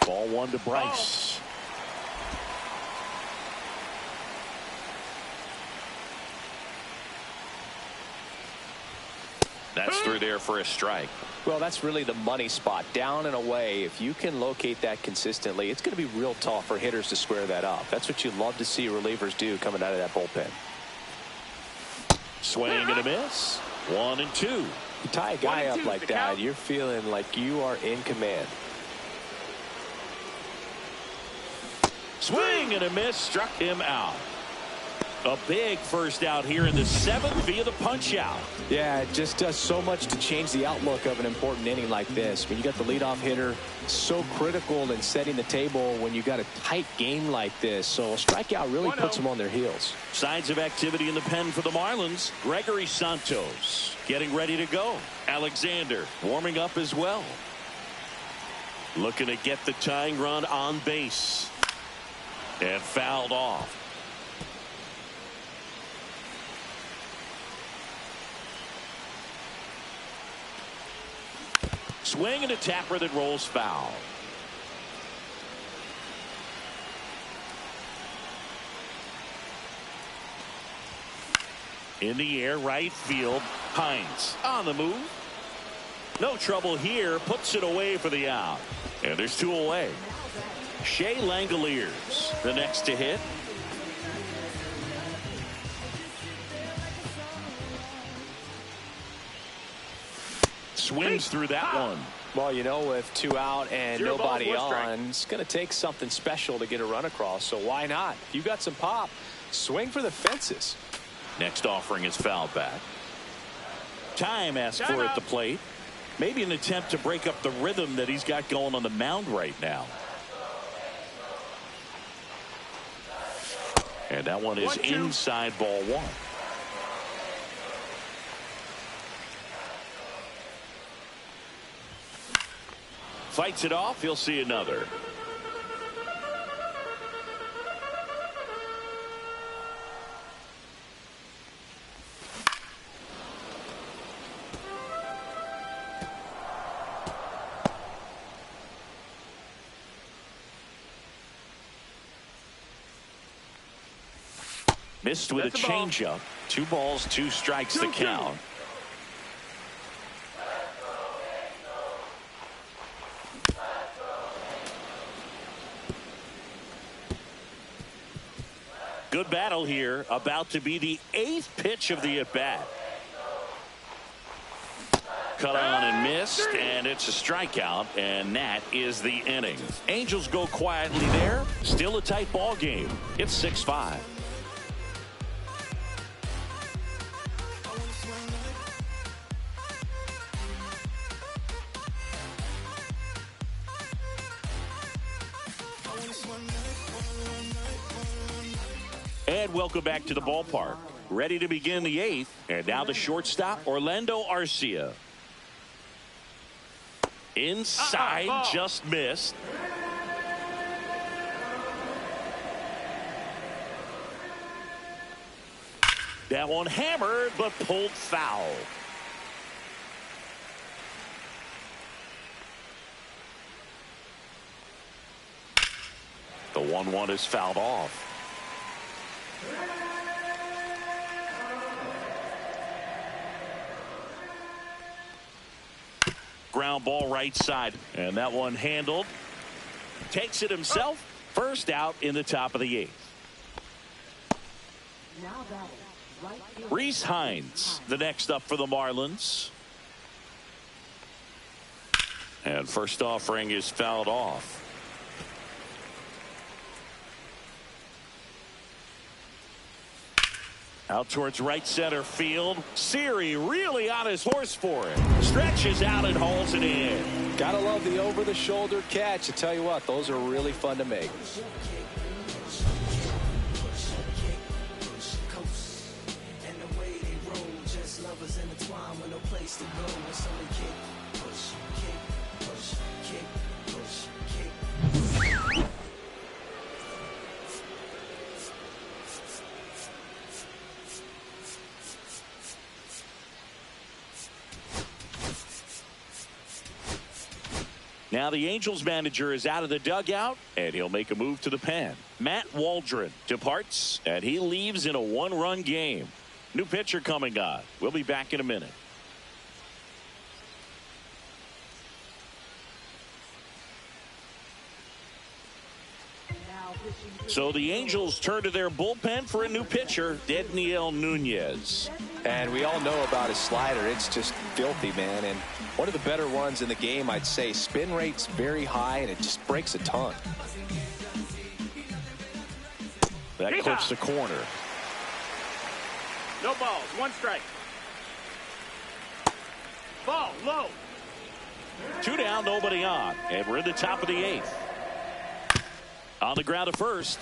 Ball 1 to Bryce. That's through there for a strike.
Well, that's really the money spot, down and away. If you can locate that consistently, it's going to be real tough for hitters to square that up. That's what you love to see relievers do coming out of that bullpen.
Swing and a miss. 1 and 2.
You tie a guy up like that, you're feeling like you are in command.
Swing and a miss, struck him out. A big first out here in the 7th via the punch out.
Yeah, it just does so much to change the outlook of an important inning like this. When you got the leadoff hitter, so critical in setting the table when you got a tight game like this. So a strikeout really puts them on their heels.
Signs of activity in the pen for the Marlins. Gregory Santos getting ready to go. Alexander warming up as well. Looking to get the tying run on base. And fouled off. Swing and a tapper that rolls foul. In the air, right field. Hines on the move. No trouble here. Puts it away for the out. And there's 2 away. Shea Langoliers, the next to hit. Swings through that one.
Well, you know, with 2 out and nobody on, it's going to take something special to get a run across. So why not? If you got some pop, swing for the fences.
Next offering is fouled back. Time asked for at the plate. Maybe an attempt to break up the rhythm that he's got going on the mound right now. And that one is inside, ball 1. Fights it off. He'll see another. Missed with a changeup. 2 balls, 2 strikes the count. Good battle here. About to be the 8th pitch of the at-bat. Cut on and missed, and it's a strikeout, and that is the inning. Angels go quietly there. Still a tight ball game. It's 6-5. And welcome back to the ballpark. Ready to begin the 8th. And now the shortstop, Orlando Arcia. Inside, just missed. That one hammered, but pulled foul. The 1-1 is fouled off. Ground ball right side, and that one handled. Takes it himself. First out in the top of the 8th. Reese Hines, the next up for the Marlins. And first offering is fouled off. Out towards right center field. Siri really on his horse for it. Stretches out and hauls it in.
Gotta love the over-the-shoulder catch. I tell you what, those are really fun to make.
Now the Angels manager is out of the dugout, and he'll make a move to the pen. Matt Waldron departs, and he leaves in a one-run game. New pitcher coming on. We'll be back in a minute. So the Angels turn to their bullpen for a new pitcher, Dedniel Nunez.
And we all know about his slider. It's just filthy, man. And one of the better ones in the game, I'd say. Spin rate's very high, and it just breaks a ton.
That clips the corner.
No balls. 1 strike. Ball low.
2 down, nobody on. And we're in the top of the 8th. On the ground at first.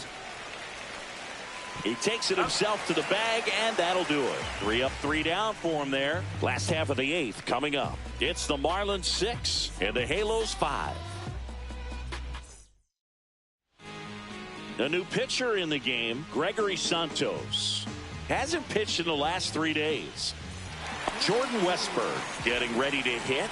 He takes it himself to the bag, and that'll do it. 3 up, 3 down for him there. Last half of the 8th coming up. It's the Marlins 6 and the Halos 5. A new pitcher in the game, Gregory Santos. Hasn't pitched in the last 3 days. Jordan Westburg getting ready to hit.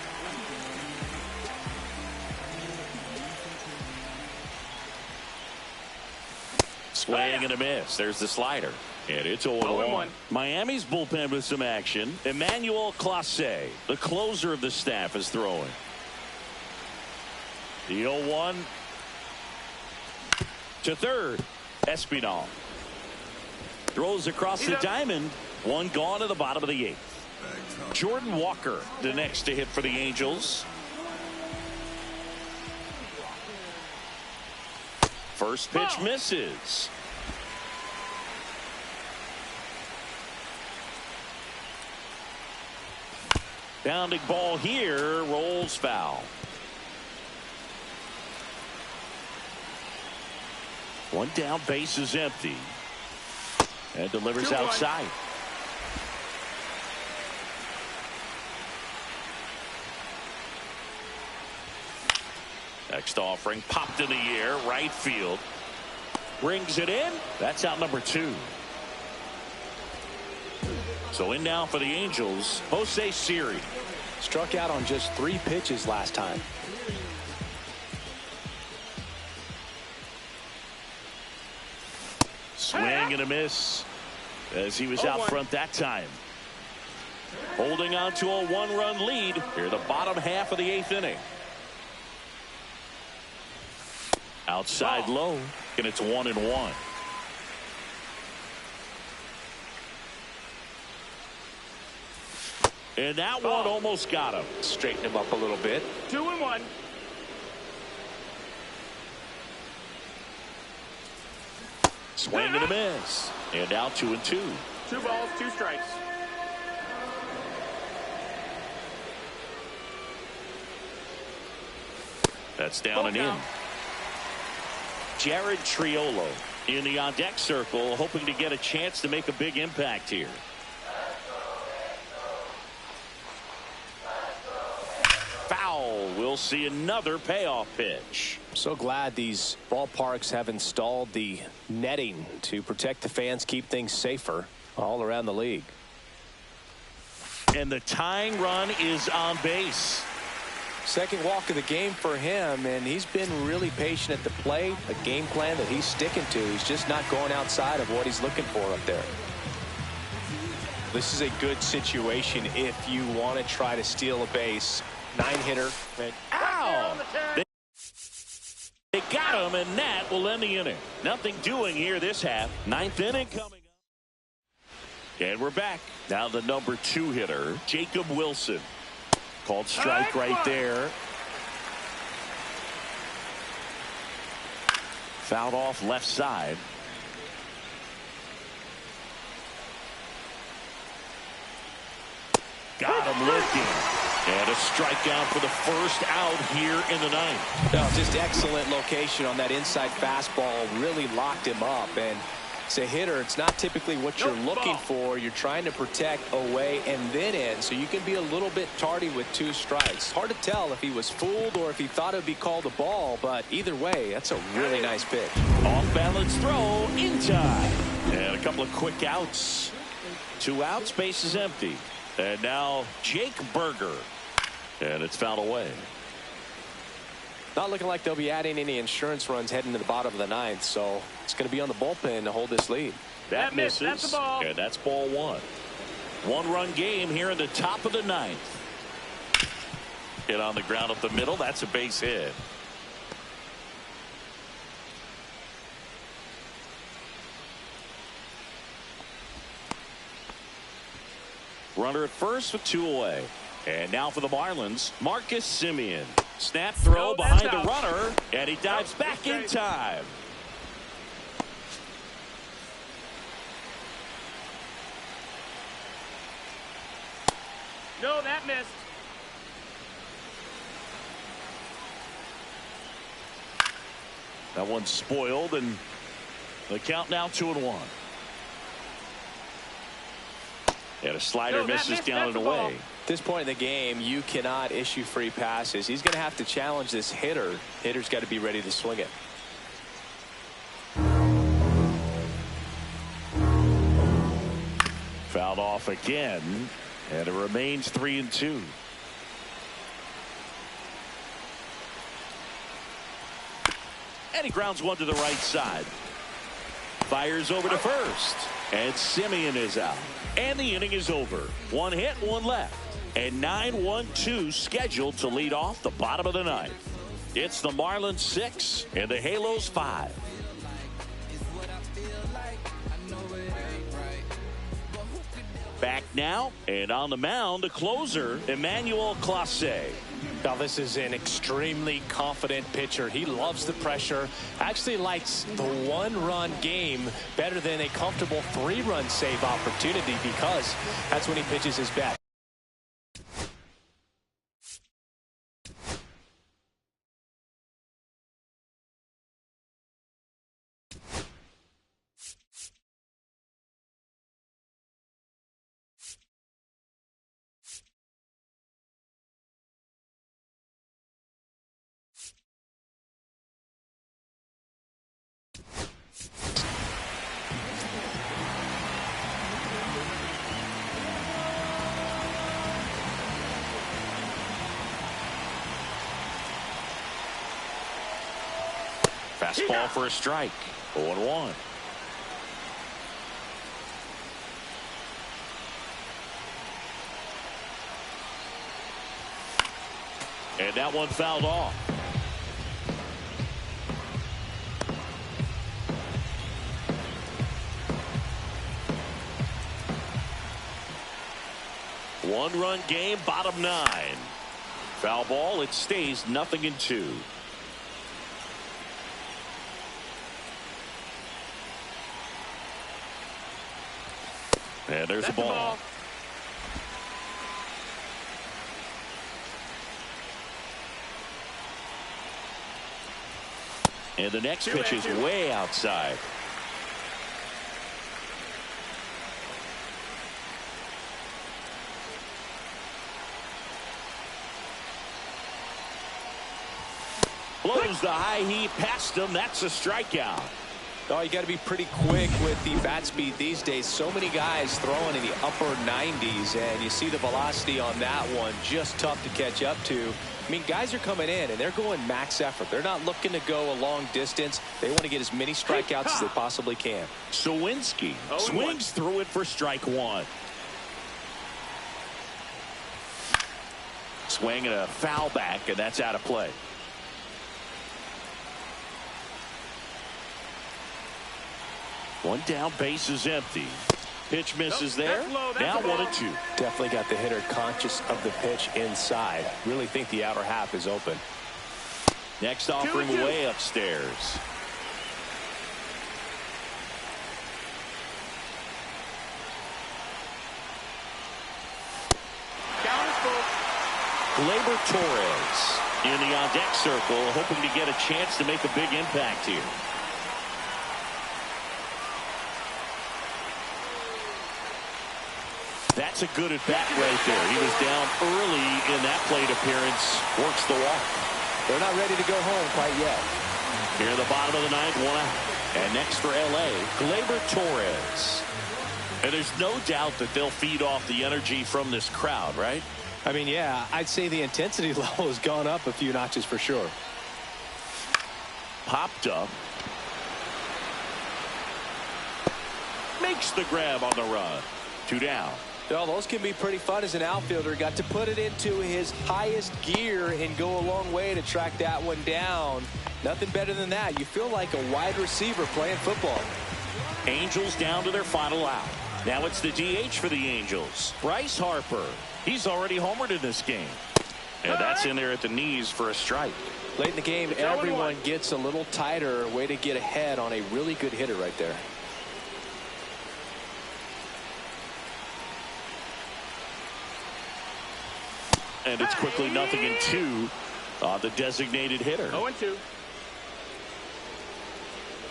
Swing and a miss. There's the slider. And it's 0-1. Miami's bullpen with some action. Emmanuel Clase, the closer of the staff, is throwing. The 0-1 to third. Espinal throws across the diamond. 1 gone to the bottom of the 8th. Jordan Walker, the next to hit for the Angels. First pitch misses. Bounding ball here, rolls foul. 1 down, base is empty. And delivers outside. Next offering popped in the air, right field. Brings it in. That's out number 2. So in now for the Angels, Jose Siri.
Struck out on just 3 pitches last time.
Swing and a miss as he was out front that time. Holding on to a 1-run lead here, the bottom half of the 8th inning. Outside low, and it's 1-1. And that one almost got him.
Straighten him up a little bit.
2-1.
Swing and a miss. And out 2-2.
2 balls, 2 strikes.
That's down and in. Jared Triolo in the on-deck circle, hoping to get a chance to make a big impact here. Foul. We'll see another payoff pitch.
So glad these ballparks have installed the netting to protect the fans, keep things safer all around the league.
And the tying run is on base.
Second walk of the game for him, and he's been really patient at the plate. A game plan that he's sticking to. He's just not going outside of what he's looking for up there. This is a good situation if you want to try to steal a base. 9-hitter.
Ow! They got him, and that will end the inning. Nothing doing here this half. 9th inning coming up. And we're back. Now the number 2 hitter, Jacob Wilson. Called strike right there. Fouled off left side. arm looking. And a strikeout for the first out here in the ninth.
No, just excellent location on that inside fastball. Really locked him up. And as a hitter, it's not typically what you're looking for. You're trying to protect away and then in. So you can be a little bit tardy with 2 strikes. Hard to tell if he was fooled or if he thought it would be called a ball. But either way, that's a really nice pitch.
Off balance throw in time. And a couple of quick outs. 2 outs, base is empty. And now Jake Berger. And it's fouled away.
Not looking like they'll be adding any insurance runs heading to the bottom of the ninth, so it's going to be on the bullpen to hold this lead.
That misses.
That's the ball.
And that's ball 1. 1-run game here in the top of the ninth. Hit on the ground up the middle. That's a base hit. Runner at first with 2 away. And now for the Marlins, Marcus Semien. Snap throw behind the runner, and he dives back in time.
No, that missed.
That one's spoiled, and the count now 2-1. And a slider misses down and away.
At this point in the game, you cannot issue free passes. He's going to have to challenge this hitter. Hitter's got to be ready to swing it.
Fouled off again, and it remains 3-2. And he grounds one to the right side. Fires over to first. And Semien is out. And the inning is over. 1 hit, 1 left. And 9-1-2 scheduled to lead off the bottom of the ninth. It's the Marlins 6 and the Halos 5. Back now, and on the mound, the closer, Emmanuel Clase.
Now, this is an extremely confident pitcher. He loves the pressure. Actually likes the 1-run game better than a comfortable 3-run save opportunity because that's when he pitches his best.
Fastball for a strike. 0-1. And that one fouled off. One-run game, bottom 9. Foul ball, it stays 0-2. And there's the ball. And the next pitch is way outside. Blows the high heat past him. That's a strikeout.
Oh, you got to be pretty quick with the bat speed these days. So many guys throwing in the upper 90s, and you see the velocity on that one. Just tough to catch up to. I mean, guys are coming in, and they're going max effort. They're not looking to go a long distance. They want to get as many strikeouts as they possibly can.
Sawinski swings through it for strike 1. Swing and a foul back, and that's out of play. One down, base is empty. Pitch misses there. Now 1-2.
Definitely got the hitter conscious of the pitch inside. Really think the outer half is open.
Next offering way upstairs. Gleyber Torres in the on-deck circle, hoping to get a chance to make a big impact here. That's a good at-bat right there. He was down early in that plate appearance. Works the walk.
They're not ready to go home quite yet.
Here in the bottom of the ninth, 1 out. And next for L.A., Gleyber Torres. And there's no doubt that they'll feed off the energy from this crowd, right?
I mean, yeah, I'd say the intensity level has gone up a few notches for sure.
Popped up. Makes the grab on the run. 2 down.
Well, those can be pretty fun as an outfielder. Got to put it into his highest gear and go a long way to track that one down. Nothing better than that. You feel like a wide receiver playing football.
Angels down to their final out. Now it's the DH for the Angels. Bryce Harper. He's already homered in this game. And that's in there at the knees for a strike.
Late in the game, everyone gets a little tighter. Way to get ahead on a really good hitter right there.
And it's quickly 0-2 on the designated hitter.
0-2.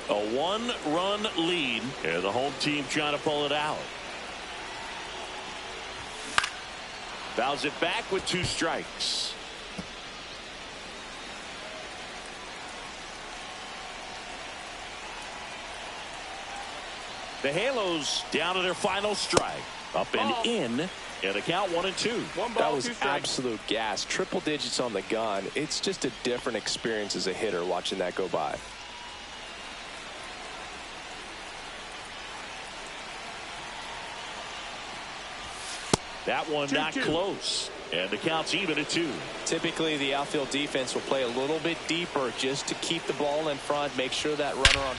A 1-run lead. And the home team trying to pull it out. Fouls it back with 2 strikes. The Halos down to their final strike. Up and in. And the count 1-2.
That was absolute gas. Triple digits on the gun. It's just a different experience as a hitter watching that go by.
That one not close. And the count's even at 2.
Typically, the outfield defense will play a little bit deeper just to keep the ball in front, make sure that runner on.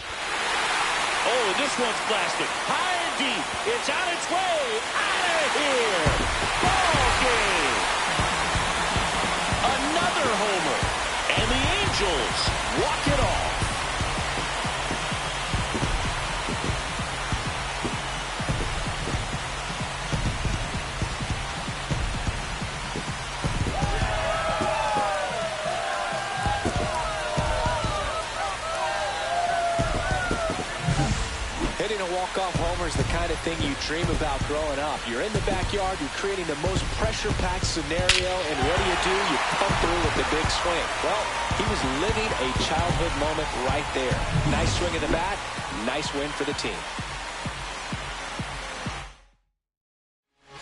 Oh, and this one's blasted high and deep. It's on its way out of here. Ball game. Another homer. And the Angels walk it off.
Hitting a walk-off homer is the kind of thing you dream about growing up. You're in the backyard, you're creating the most pressure-packed scenario, and what do? You come through with the big swing. Well, he was living a childhood moment right there. Nice swing of the bat, nice win for the team.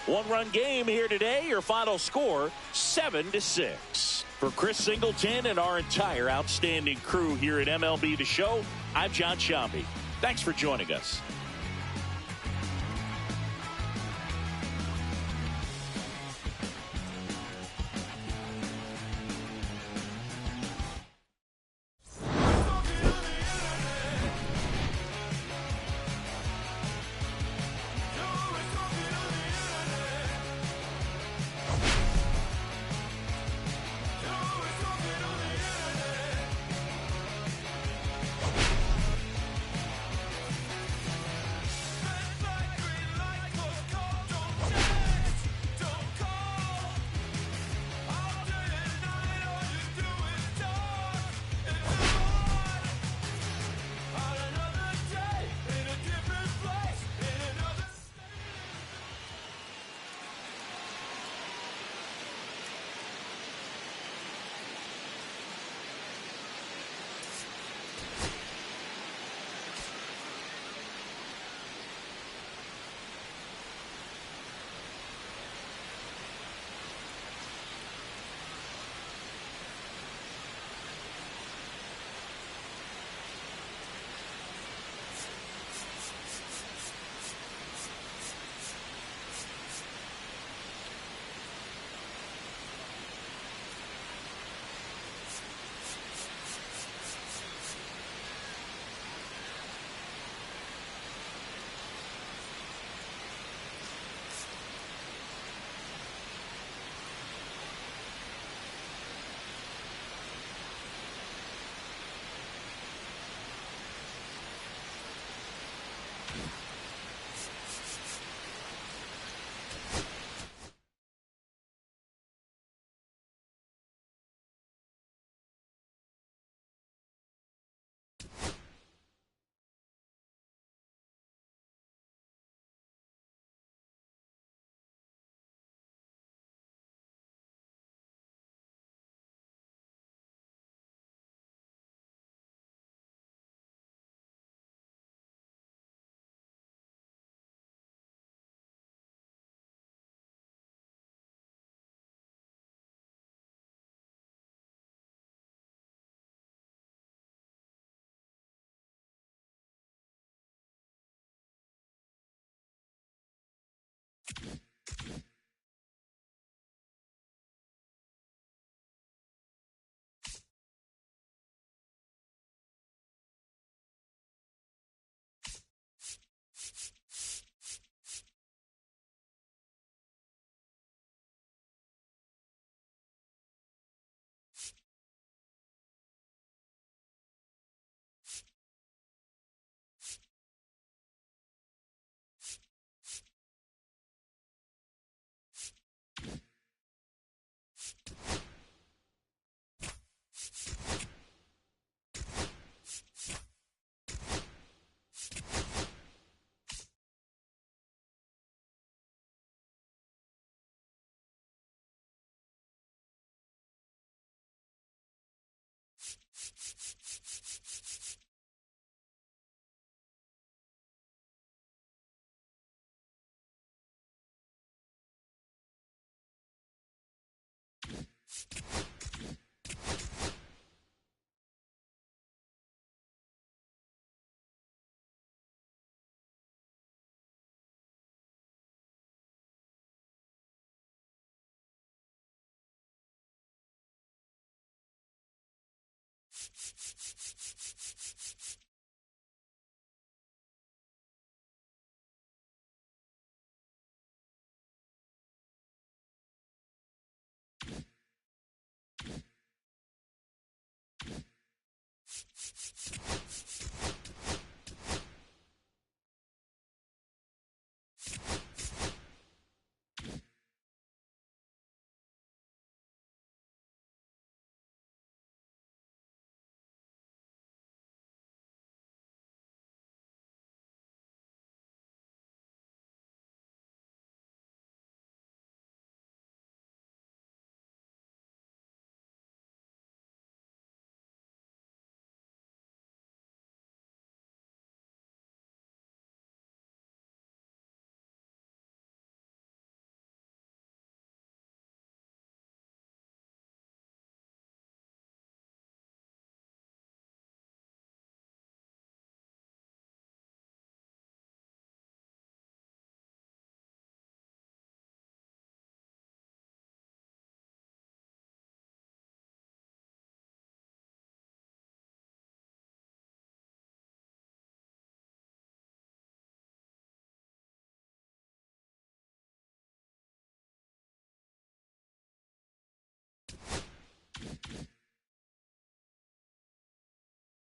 1-run game here today. Your final score, 7-6. For Chris Singleton and our entire outstanding crew here at MLB The Show, I'm John Shambi. Thanks for joining us.